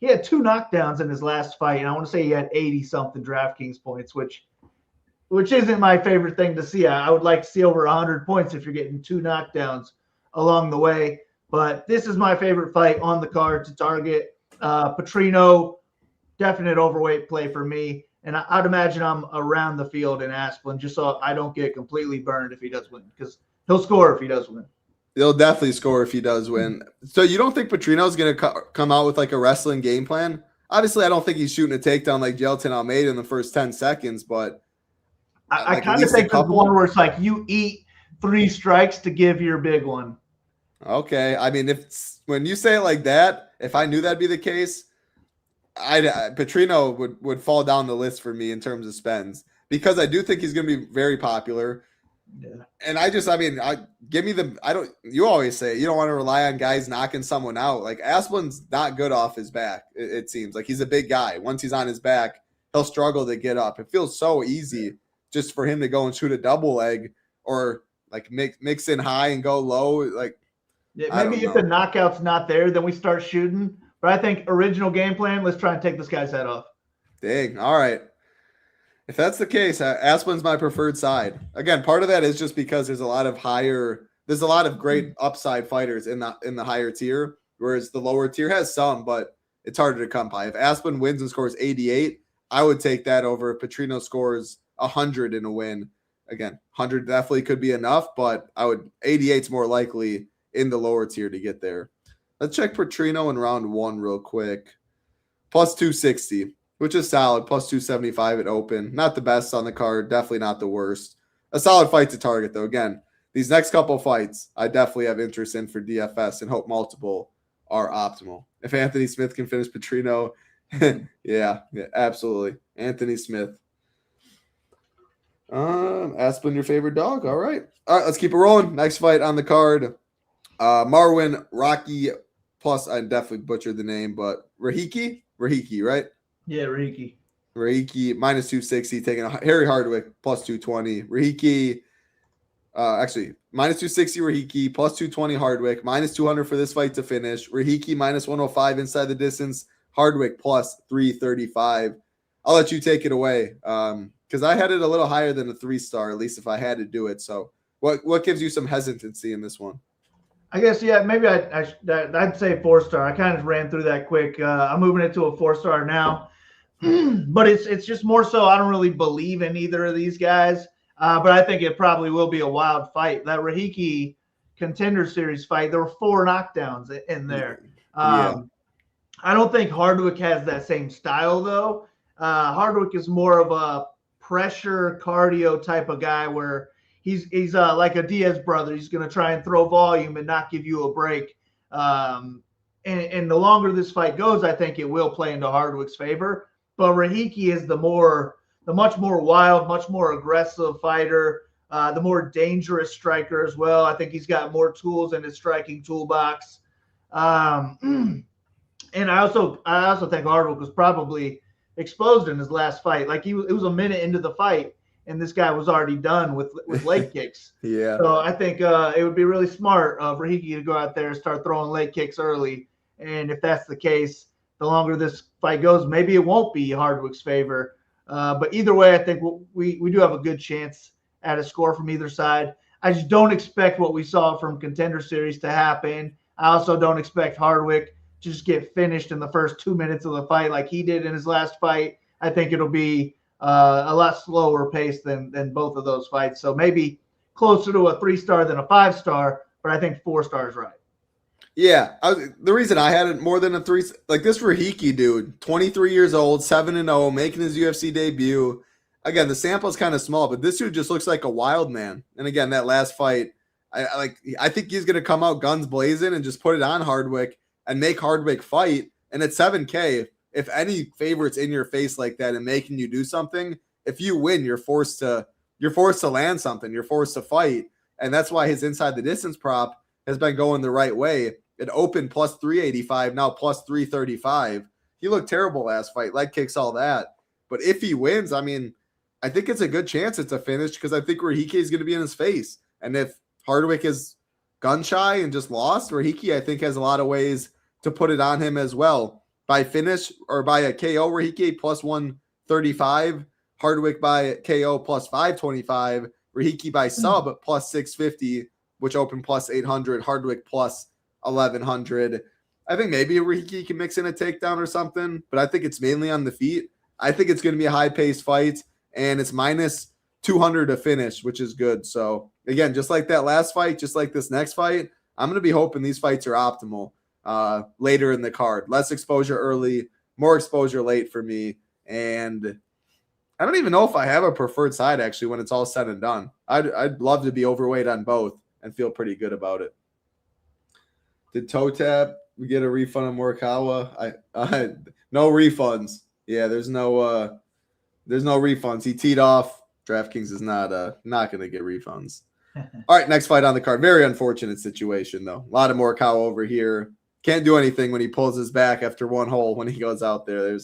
had 2 knockdowns in his last fight, and I want to say he had 80-something DraftKings points, which isn't my favorite thing to see. I would like to see over 100 points if you're getting 2 knockdowns along the way. But this is my favorite fight on the card to target. Petrino, definite overweight play for me. And I'd imagine I'm around the field in Asplund just so I don't get completely burned if he does win, because he'll score if he does win. He'll definitely score if he does win. So you don't think Petrino's going to come out with like a wrestling game plan? Obviously, I don't think he's shooting a takedown like Gelton Almeida in the first 10 seconds, but I kind of think there's one where it's like you eat 3 strikes to give your big one. Okay. I mean, when you say it like that, if I knew that'd be the case, Petrino would fall down the list for me in terms of spends because I do think he's going to be very popular. Yeah. And you always say you don't want to rely on guys knocking someone out. Like Asplund's not good off his back. It seems like he's a big guy. Once he's on his back, he'll struggle to get up. It feels so easy just for him to go and shoot a double leg or like mix in high and go low. Like, yeah, maybe if the knockout's not there, then we start shooting. But I think original game plan, let's try and take this guy's head off. Dang. All right. If that's the case, Asplund's my preferred side. Again, part of that is just because there's a lot of great upside fighters in the higher tier, whereas the lower tier has some, but it's harder to come by. If Asplund wins and scores 88, I would take that over if Petrino scores 100 in a win. Again, 100 definitely could be enough, but 88's more likely in the lower tier to get there. Let's check Petrino in round 1 real quick. Plus 260, which is solid. Plus 275 at open. Not the best on the card. Definitely not the worst. A solid fight to target, though. Again, these next couple fights, I definitely have interest in for DFS and hope multiple are optimal. If Anthony Smith can finish Petrino, yeah, absolutely. Anthony Smith. Asplund, your favorite dog. All right, let's keep it rolling. Next fight on the card. Marwan Rocky plus, I definitely butchered the name, but Rahiki, right? Yeah, Rahiki minus 260, taking a Harry Hardwick plus 220. Rahiki, actually minus 260 Rahiki, plus 220 Hardwick, minus 200 for this fight to finish. Rahiki minus 105 inside the distance. Hardwick plus 335. I'll let you take it away because I had it a little higher than a 3-star, at least if I had to do it. So what gives you some hesitancy in this one? I guess, yeah, maybe I'd say 4-star. I kind of ran through that quick. I'm moving it to a 4-star now. But it's just more so I don't really believe in either of these guys. But I think it probably will be a wild fight. That Rahiki Contender Series fight, there were 4 knockdowns in there. I don't think Hardwick has that same style, though. Hardwick is more of a pressure cardio type of guy where he's like a Diaz brother. He's going to try and throw volume and not give you a break. And the longer this fight goes, I think it will play into Hardwick's favor. But Rahiki is the much more wild, much more aggressive fighter, the more dangerous striker as well. I think he's got more tools in his striking toolbox. And I also think Hardwick was probably exposed in his last fight. Like it was a minute into the fight, and this guy was already done with leg kicks. Yeah. So I think it would be really smart for Rahiki to go out there and start throwing leg kicks early. And if that's the case, the longer this fight goes, maybe it won't be Hardwick's favor. But either way, I think we do have a good chance at a score from either side. I just don't expect what we saw from Contender Series to happen. I also don't expect Hardwick to just get finished in the first 2 minutes of the fight like he did in his last fight. I think it'll be a lot slower pace than both of those fights. So maybe closer to a 3-star than a 5-star, but I think 4 stars right. Yeah, the reason I had it more than a 3, like this Rahiki dude, 23 years old, 7-0, making his UFC debut. Again, the sample is kind of small, but this dude just looks like a wild man. And again, that last fight, I think he's going to come out guns blazing and just put it on Hardwick and make Hardwick fight. And at 7K, if any favorites in your face like that and making you do something, if you win, you're forced to land something. You're forced to fight. And that's why his inside the distance prop has been going the right way. It opened plus 385, now plus 335. He looked terrible last fight, leg kicks, all that. But if he wins, I mean, I think it's a good chance it's a finish because I think Rahiki is going to be in his face. And if Hardwick is gun shy and just lost, Rahiki, I think, has a lot of ways to put it on him as well. By finish or by a KO, Rahiki plus 135, Hardwick by KO plus 525, Rahiki by sub plus 650, which opened plus 800, Hardwick plus 1100. I think maybe Rahiki can mix in a takedown or something, but I think it's mainly on the feet. I think it's going to be a high-paced fight, and it's minus 200 to finish, which is good. So, again, just like that last fight, just like this next fight, I'm going to be hoping these fights are optimal later in the card. Less exposure early, more exposure late for me. And I don't even know if I have a preferred side, actually, when it's all said and done. I'd love to be overweight on both and feel pretty good about it. Did Toe Tap we get a refund on Morikawa? I no refunds. Yeah, there's no refunds. He teed off. DraftKings is not going to get refunds. All right, next fight on the card. Very unfortunate situation, though. A lot of Morikawa over here. Can't do anything when he pulls his back after one hole when he goes out there.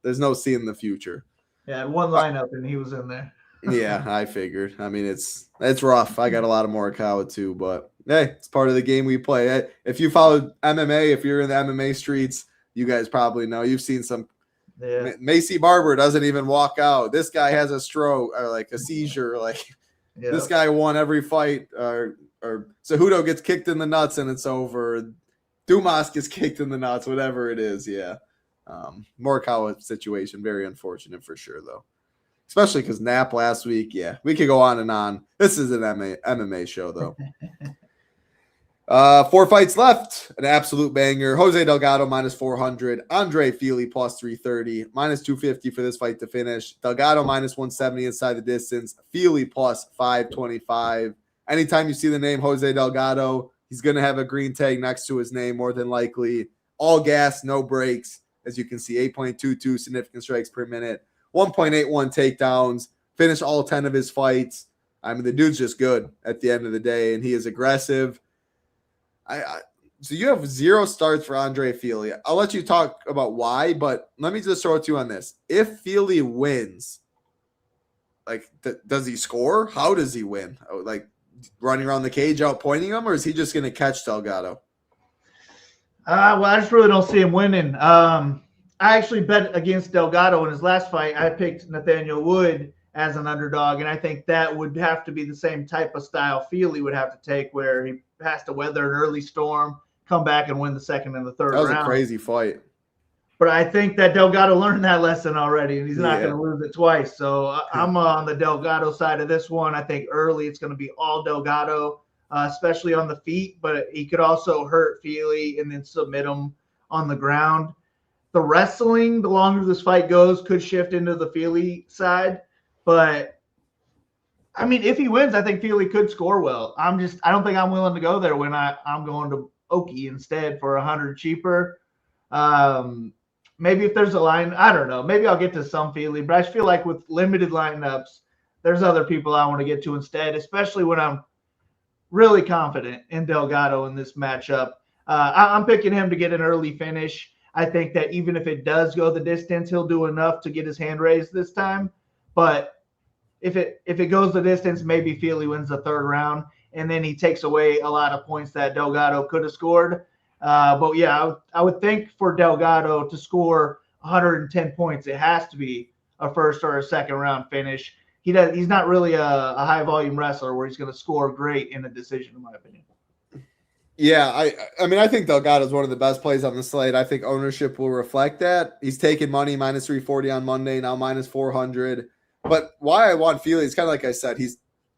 There's no seeing the future. Yeah, one lineup and he was in there. Yeah, I figured. I mean, it's rough. I got a lot of Morikawa too, but hey, it's part of the game we play. If you follow MMA, if you're in the MMA streets, you guys probably know. You've seen some. Yeah. Macy Barber doesn't even walk out. This guy has a stroke or like a seizure. Like This guy won every fight. Or Cejudo gets kicked in the nuts and it's over. Dumas gets kicked in the nuts, whatever it is. Yeah. Morikawa situation, very unfortunate for sure, though. Especially because Knapp last week. Yeah, we could go on and on. This is an MMA show, though. 4 fights left. An absolute banger. Jose Delgado minus 400. Andre Fili plus 330. Minus 250 for this fight to finish. Delgado minus 170 inside the distance. Fili plus 525. Anytime you see the name Jose Delgado, he's going to have a green tag next to his name more than likely. All gas, no brakes. As you can see, 8.22 significant strikes per minute. 1.81 takedowns. Finished all 10 of his fights. I mean, the dude's just good at the end of the day, and he is aggressive. So you have 0 starts for Andre Fili. I'll let you talk about why, but let me just throw it to you on this. If Fili wins, like, does he score? How does he win? Like, running around the cage out pointing him, or is he just going to catch Delgado? Well, I just really don't see him winning. I actually bet against Delgado in his last fight. I picked Nathaniel Wood as an underdog, and I think that would have to be the same type of style Fili would have to take, where he has to weather an early storm, come back and win the second and the third round. That was a crazy fight. But I think that Delgado learned that lesson already, and he's not going to lose it twice. So I'm on the Delgado side of this one. I think early it's going to be all Delgado, especially on the feet, but he could also hurt Fili and then submit him on the ground. the wrestling, the longer this fight goes, could shift into the Fili side. But I mean, if he wins, I think Fili could score well. I don't think I'm willing to go there when I'm going to Oki instead for 100 cheaper. Maybe if there's a line, I don't know. Maybe I'll get to some Fili, but I feel like with limited lineups, there's other people I want to get to instead, especially when I'm really confident in Delgado in this matchup. I'm picking him to get an early finish. I think that even if it does go the distance, he'll do enough to get his hand raised this time. But if it goes the distance, maybe Fili wins the third round, and then he takes away a lot of points that Delgado could have scored. But yeah, I would think for Delgado to score 110 points, it has to be a first or a second round finish. He's not really a high volume wrestler where he's going to score great in a decision, in my opinion. Yeah, I mean, I think Delgado is one of the best plays on the slate. I think ownership will reflect that. He's taking money minus 340 on Monday, now minus 400. But why I want Fili is kind of like I said,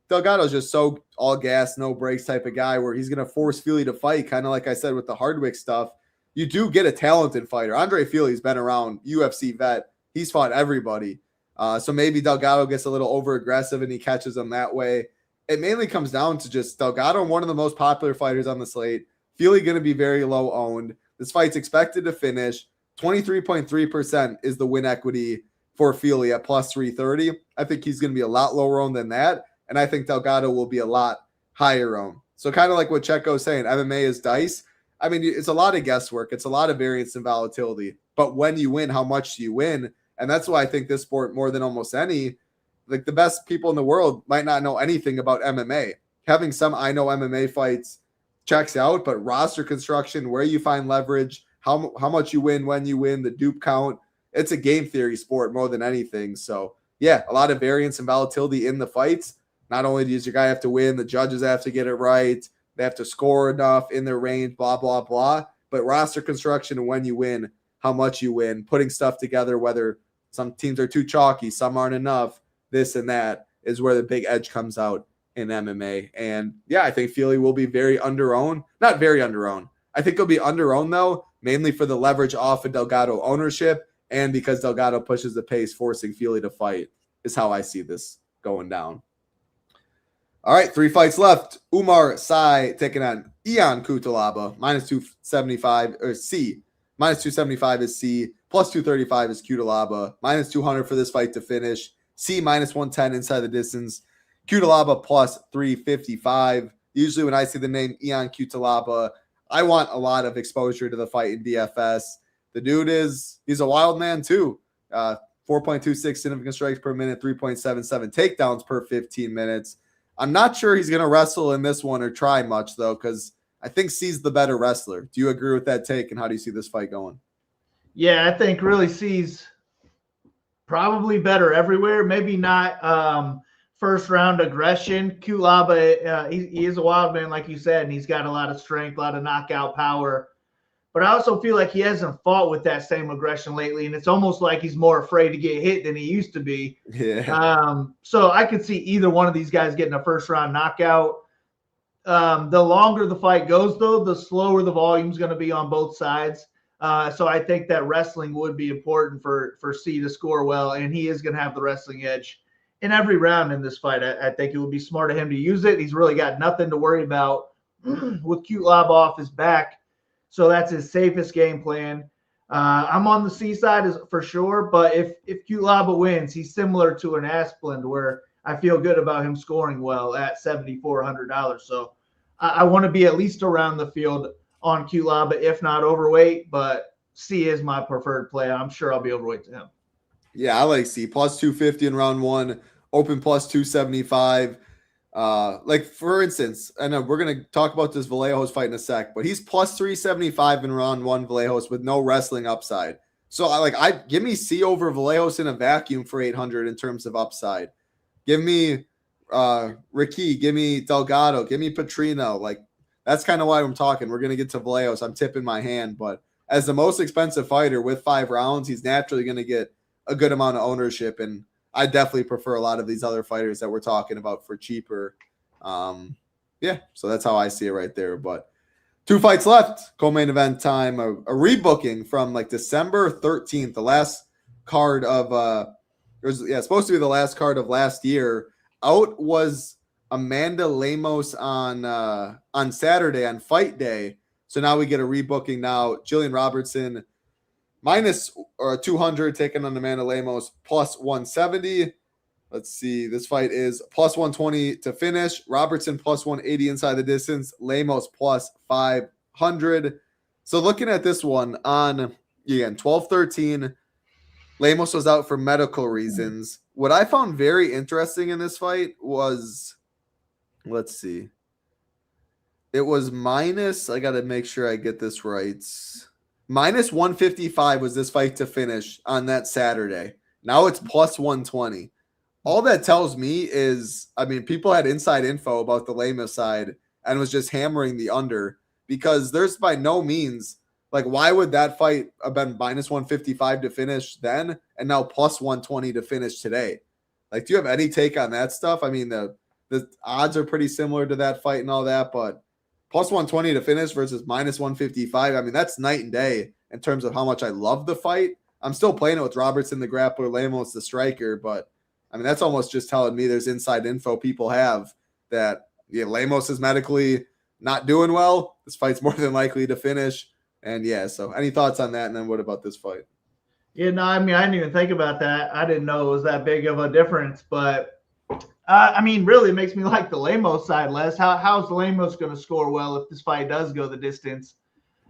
Delgado's just so all gas, no brakes type of guy where he's going to force Fili to fight, kind of like I said with the Hardwick stuff. You do get a talented fighter. Andre Fili's been around, UFC vet. He's fought everybody. So maybe Delgado gets a little over-aggressive and he catches them that way. It mainly comes down to just Delgado, one of the most popular fighters on the slate. Fili going to be very low owned. This fight's expected to finish. 23.3% is the win equity for Fili at plus 330. I think he's going to be a lot lower owned than that. And I think Delgado will be a lot higher owned. So kind of like what Checo's saying, MMA is dice. I mean, it's a lot of guesswork. It's a lot of variance and volatility. But when you win, how much do you win? And that's why I think this sport, more than almost any, like the best people in the world might not know anything about MMA. Having some I know MMA fights checks out, but roster construction, where you find leverage, how much you win when you win, the dupe count, it's a game theory sport more than anything. So yeah, a lot of variance and volatility in the fights. Not only does your guy have to win, the judges have to get it right. They have to score enough in their range, blah, blah, blah. But roster construction and when you win, how much you win, putting stuff together, whether some teams are too chalky, some aren't enough, this and that is where the big edge comes out in MMA. And yeah, I think Fili will be very under-owned. Not very under-owned. I think he'll be under-owned, though, mainly for the leverage off of Delgado ownership and because Delgado pushes the pace, forcing Fili to fight is how I see this going down. All right, 3 fights left. Oumar Sy taking on Ion Cutelaba, minus 275, or C. Minus 275 is C, plus 235 is Cutelaba, minus 200 for this fight to finish. C minus 110 inside the distance. Cutelaba plus 355. Usually when I see the name Ion Cutelaba, I want a lot of exposure to the fight in DFS. The dude he's a wild man too. 4.26 significant strikes per minute, 3.77 takedowns per 15 minutes. I'm not sure he's going to wrestle in this one or try much, though, because I think C's the better wrestler. Do you agree with that take, and how do you see this fight going? Yeah, I think really C's probably better everywhere. Maybe not first-round aggression. Cutelaba, he is a wild man, like you said, and he's got a lot of strength, a lot of knockout power. But I also feel like he hasn't fought with that same aggression lately, and it's almost like he's more afraid to get hit than he used to be. Yeah. So I could see either one of these guys getting a first-round knockout. The longer the fight goes, though, the slower the volume is going to be on both sides. So I think that wrestling would be important for C to score well, and he is going to have the wrestling edge in every round in this fight. I think it would be smart of him to use it. He's really got nothing to worry about with Cutelaba off his back. So that's his safest game plan. I'm on the C side for sure, but if Cutelaba wins, he's similar to an Asplund where I feel good about him scoring well at $7,400. So I want to be at least around the field on Cutelaba, if not overweight, but C is my preferred play. I'm sure I'll be overweight to him. Yeah, I like C. Plus 250 in round 1, open plus 275. Like, for instance, I know we're going to talk about this Vallejos fight in a sec, but he's plus 375 in round 1 Vallejos with no wrestling upside. So I give me C over Vallejos in a vacuum for 800 in terms of upside. Give me Ricky, give me Delgado, give me Petrino. Like, that's kind of why I'm talking. We're going to get to Vallejos. I'm tipping my hand, but as the most expensive fighter with 5 rounds, he's naturally going to get a good amount of ownership, and I definitely prefer a lot of these other fighters that we're talking about for cheaper. Yeah, so that's how I see it right there. But 2 fights left. Co-main event time. A rebooking from like December 13th, the last card of it was supposed to be the last card of last year. Out was Amanda Lemos on Saturday on fight day. So now we get a rebooking now. Jillian Robertson minus or 200 taking on Amanda Lemos plus 170. Let's see. This fight is plus 120 to finish. Robertson plus 180 inside the distance. Lemos plus 500. So looking at this one on, again, 12-13, Lemos was out for medical reasons. What I found very interesting in this fight was, let's see. It was minus, I got to make sure I get this right. Minus 155 was this fight to finish on that Saturday. Now it's plus 120. All that tells me is, I mean, people had inside info about the Lemos side and was just hammering the under, because there's by no means, like, why would that fight have been minus 155 to finish then and now plus 120 to finish today? Like, do you have any take on that stuff? I mean, the odds are pretty similar to that fight and all that, but plus 120 to finish versus minus 155, I mean, that's night and day in terms of how much I love the fight. I'm still playing it with Robertson, the grappler, Lemos, the striker, but I mean, that's almost just telling me there's inside info people have that, yeah, Lemos is medically not doing well. This fight's more than likely to finish. And yeah, so any thoughts on that? And then what about this fight? Yeah, no, I mean, I didn't even think about that. I didn't know it was that big of a difference. But, I mean, really, it makes me like the Lemos side less. How's the Lemos going to score well if this fight does go the distance?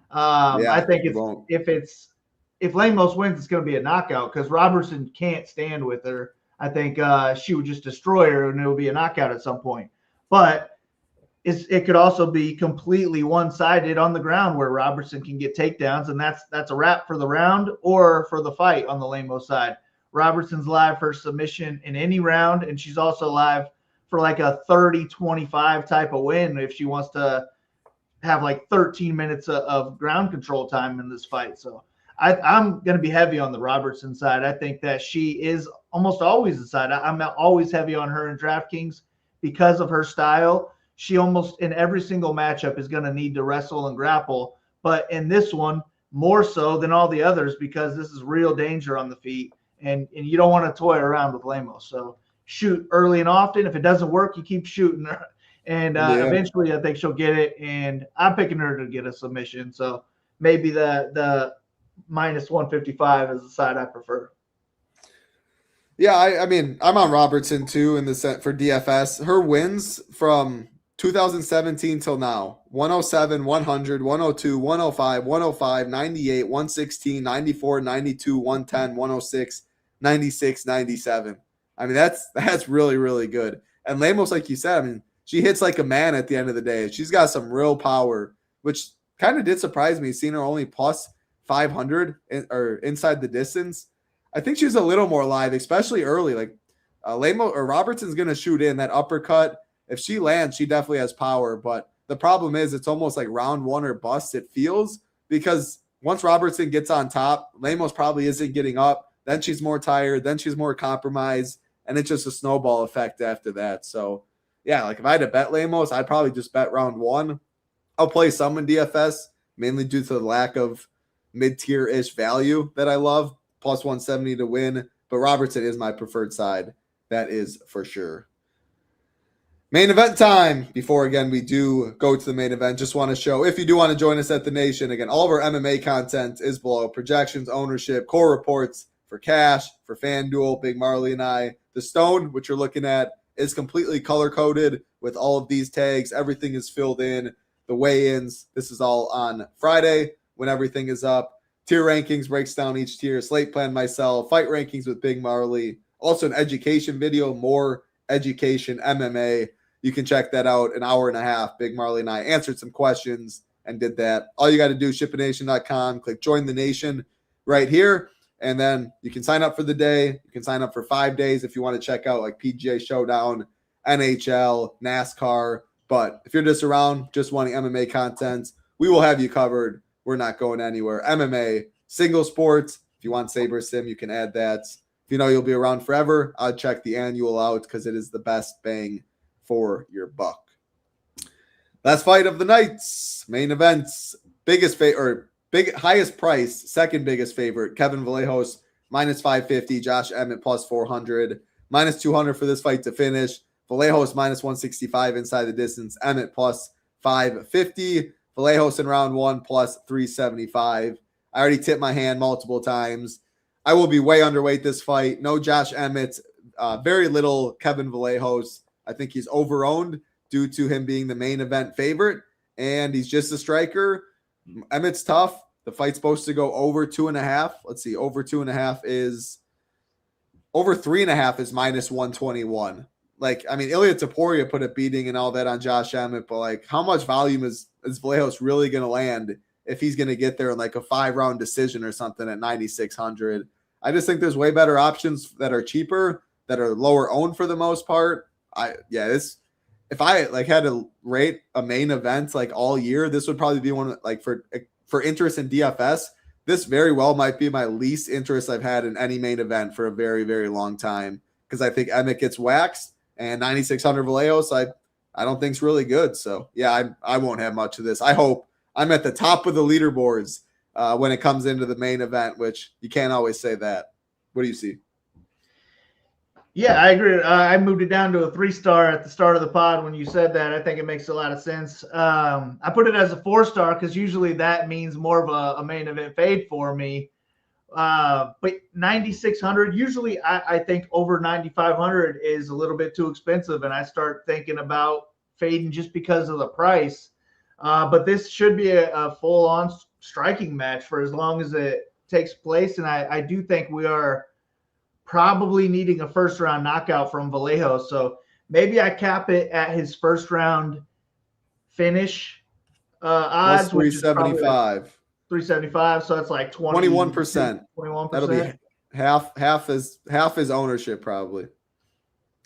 I think if Lemos wins, it's going to be a knockout because Robertson can't stand with her. I think she would just destroy her and it will be a knockout at some point. But it could also be completely one-sided on the ground where Robertson can get takedowns, and that's a wrap for the round or for the fight on the Lemos side. Robertson's live for submission in any round, and she's also live for like a 30-25 type of win if she wants to have like 13 minutes of ground control time in this fight. So I'm going to be heavy on the Robertson side. I think that she is almost always the side. I'm always heavy on her in DraftKings because of her style. She almost in every single matchup is going to need to wrestle and grapple. But in this one, more so than all the others because this is real danger on the feet. And you don't want to toy around with Lemos. So shoot early and often. If it doesn't work, you keep shooting her. And eventually I think she'll get it. And I'm picking her to get a submission. So maybe the minus 155 is the side I prefer. Yeah, I mean, I'm on Robertson too in the set for DFS. Her wins from 2017 till now: 107, 100, 102, 105, 105, 98, 116, 94, 92, 110, 106, 96, 97. I mean, that's really, really good. And Lemos, like you said, I mean, she hits like a man at the end of the day. She's got some real power, which kind of did surprise me, seeing her only plus 500 or inside the distance. I think she's a little more live, especially early. Like Lemos or Robertson's going to shoot in that uppercut. If she lands, she definitely has power. But the problem is it's almost like round one or bust, it feels, because once Robertson gets on top, Lemos probably isn't getting up. Then she's more tired. Then she's more compromised. And it's just a snowball effect after that. So, yeah, like if I had to bet Lemos, I'd probably just bet round one. I'll play some in DFS, mainly due to the lack of mid-tier-ish value that I love. Plus 170 to win. But Robertson is my preferred side. That is for sure. Main event time. Before, again, we do go to the main event, just want to show, if you do want to join us at the Nation, again, all of our MMA content is below. Projections, ownership, core reports for cash, for FanDuel, Big Marley and I. The Stone, which you're looking at, is completely color-coded with all of these tags. Everything is filled in. The weigh-ins, this is all on Friday when everything is up. Tier rankings breaks down each tier. Slate plan myself. Fight rankings with Big Marley. Also an education video, more education MMA. You can check that out. An hour and a half. Big Marley and I answered some questions and did that. All you got to do is shipination.com. Click Join the Nation right here. And then you can sign up for the day. You can sign up for 5 days if you want to check out like PGA Showdown, NHL, NASCAR. But if you're just around, just wanting MMA content, we will have you covered. We're not going anywhere. MMA, single sports. If you want Saber Sim, you can add that. If you know you'll be around forever, I'd check the annual out because it is the best bang for your buck. Last fight of the nights, main events, highest price, second biggest favorite, Kevin Vallejos minus 550, Josh Emmett plus 400, minus 200 for this fight to finish. Vallejos minus 165 inside the distance, Emmett plus 550, Vallejos in round one plus 375. I already tipped my hand multiple times. I will be way underweight this fight. No Josh Emmett, very little Kevin Vallejos. I think he's overowned due to him being the main event favorite, and he's just a striker. Emmett's tough. The fight's supposed to go over 2.5. Let's see. Over 2.5 is over 3.5 is minus 121. Like, I mean, Ilya Topuria put a beating and all that on Josh Emmett, but like, how much volume is Vallejos really going to land if he's going to get there in like a 5-round decision or something at 9,600? I just think there's way better options that are cheaper, that are lower owned for the most part. If I like had to rate a main event like all year, this would probably be one like for interest in DFS. This very well might be my least interest I've had in any main event for a very, very long time, because I think Emmett gets waxed and 9,600 Vallejos I don't think is really good. So yeah, I won't have much of this. I hope I'm at the top of the leaderboards when it comes into the main event, which you can't always say that. What do you see? Yeah, I agree. I moved it down to a 3-star at the start of the pod when you said that. I think it makes a lot of sense. I put it as a 4-star because usually that means more of a main event fade for me. But 9,600, usually I think over 9,500 is a little bit too expensive, and I start thinking about fading just because of the price. But this should be a full-on striking match for as long as it takes place, and I do think we are probably needing a first-round knockout from Vallejos. So maybe I cap it at his first-round finish odds. 375. 375. So that's like 21%. 21%. That'll be half his ownership probably.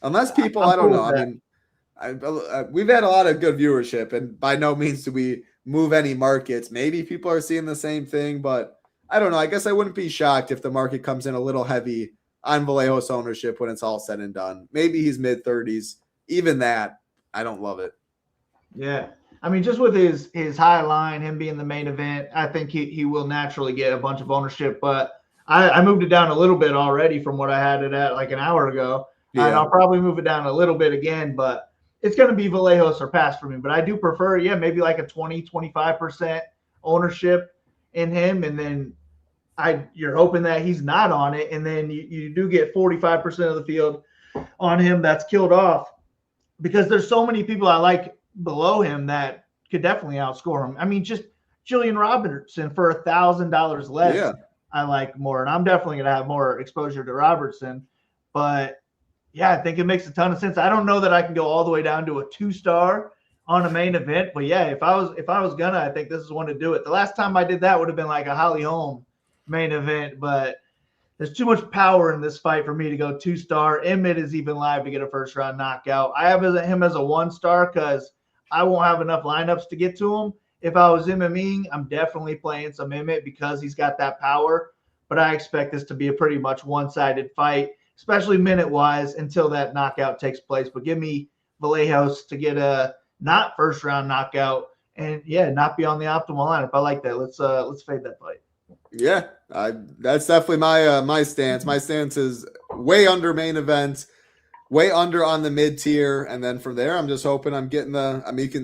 Unless people, I don't know. I mean, we've had a lot of good viewership, and by no means do we move any markets. Maybe people are seeing the same thing, but I don't know. I guess I wouldn't be shocked if the market comes in a little heavy on Vallejos ownership when it's all said and done. Maybe he's mid-30s. Even that, I don't love it. Yeah. I mean, just with his high line, him being the main event, I think he will naturally get a bunch of ownership. But I moved it down a little bit already from what I had it at like an hour ago. Yeah. And I'll probably move it down a little bit again, but it's going to be Vallejos or pass for me. But I do prefer, maybe like a 20-25% ownership in him, and then you're hoping that he's not on it, and then you do get 45% of the field on him that's killed off, because there's so many people I like below him that could definitely outscore him. I mean, just Julian Robertson for $1,000 less, yeah. I like more, and I'm definitely going to have more exposure to Robertson. But yeah, I think it makes a ton of sense. I don't know that I can go all the way down to a 2-star on a main event, but yeah, if I was gonna, I think this is one to do it. The last time I did that would have been like a Holly Holm main event, but there's too much power in this fight for me to go 2-star. Emmett is even live to get a first-round knockout. I have him as a 1-star because I won't have enough lineups to get to him. If I was MMEing, I'm definitely playing some Emmett because he's got that power, but I expect this to be a pretty much one-sided fight, especially minute-wise, until that knockout takes place. But give me Vallejos to get a not first-round knockout and, not be on the optimal lineup. I like that. Let's fade that fight. Yeah, that's definitely my stance. My stance is way under main event, way under on the mid tier, and then from there, I'm just hoping I'm getting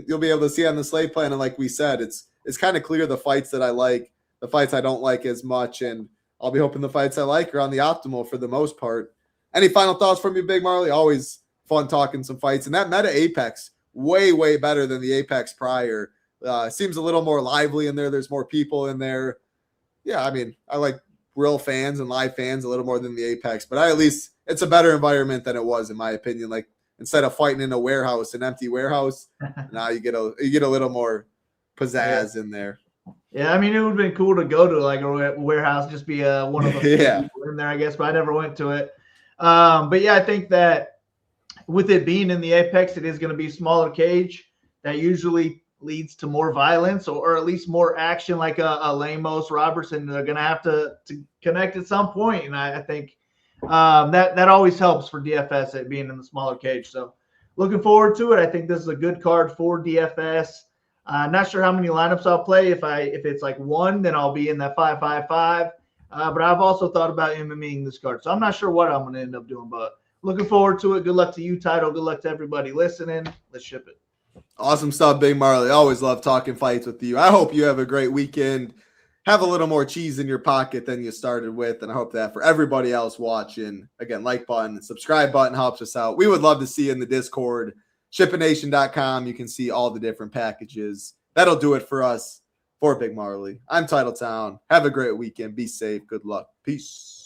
you'll be able to see on the slate plan, and like we said, it's kind of clear the fights that I like, the fights I don't like as much, and I'll be hoping the fights I like are on the optimal for the most part. Any final thoughts from you, Big Marley? Always fun talking some fights, and that Meta Apex way better than the Apex prior. Seems a little more lively in there. There's more people in there. Yeah, I mean, I like real fans and live fans a little more than the Apex, but at least it's a better environment than it was, in my opinion. Like, instead of fighting in a warehouse, an empty warehouse, now you get a little more pizzazz in there. Yeah, I mean, it would have been cool to go to like a warehouse, just be one of the people in there, I guess, but I never went to it. But yeah, I think that with it being in the Apex, it is going to be smaller cage. That usually leads to more violence or at least more action, like a Lemos Robertson. They're going to have to connect at some point. And I think that always helps for DFS, it being in the smaller cage. So looking forward to it. I think this is a good card for DFS. Not sure how many lineups I'll play. If it's like one, then I'll be in that 5-5-5. But I've also thought about MMEing this card, so I'm not sure what I'm going to end up doing. But looking forward to it. Good luck to you, Title. Good luck to everybody listening. Let's ship it. Awesome stuff, Big Marley. Always love talking fights with you. I hope you have a great weekend. Have a little more cheese in your pocket than you started with, and I hope that for everybody else watching, again, like button, subscribe button helps us out. We would love to see you in the Discord, shippination.com. You can see all the different packages. That'll do it for us. For Big Marley, I'm Titletown. Have a great weekend. Be safe. Good luck. Peace.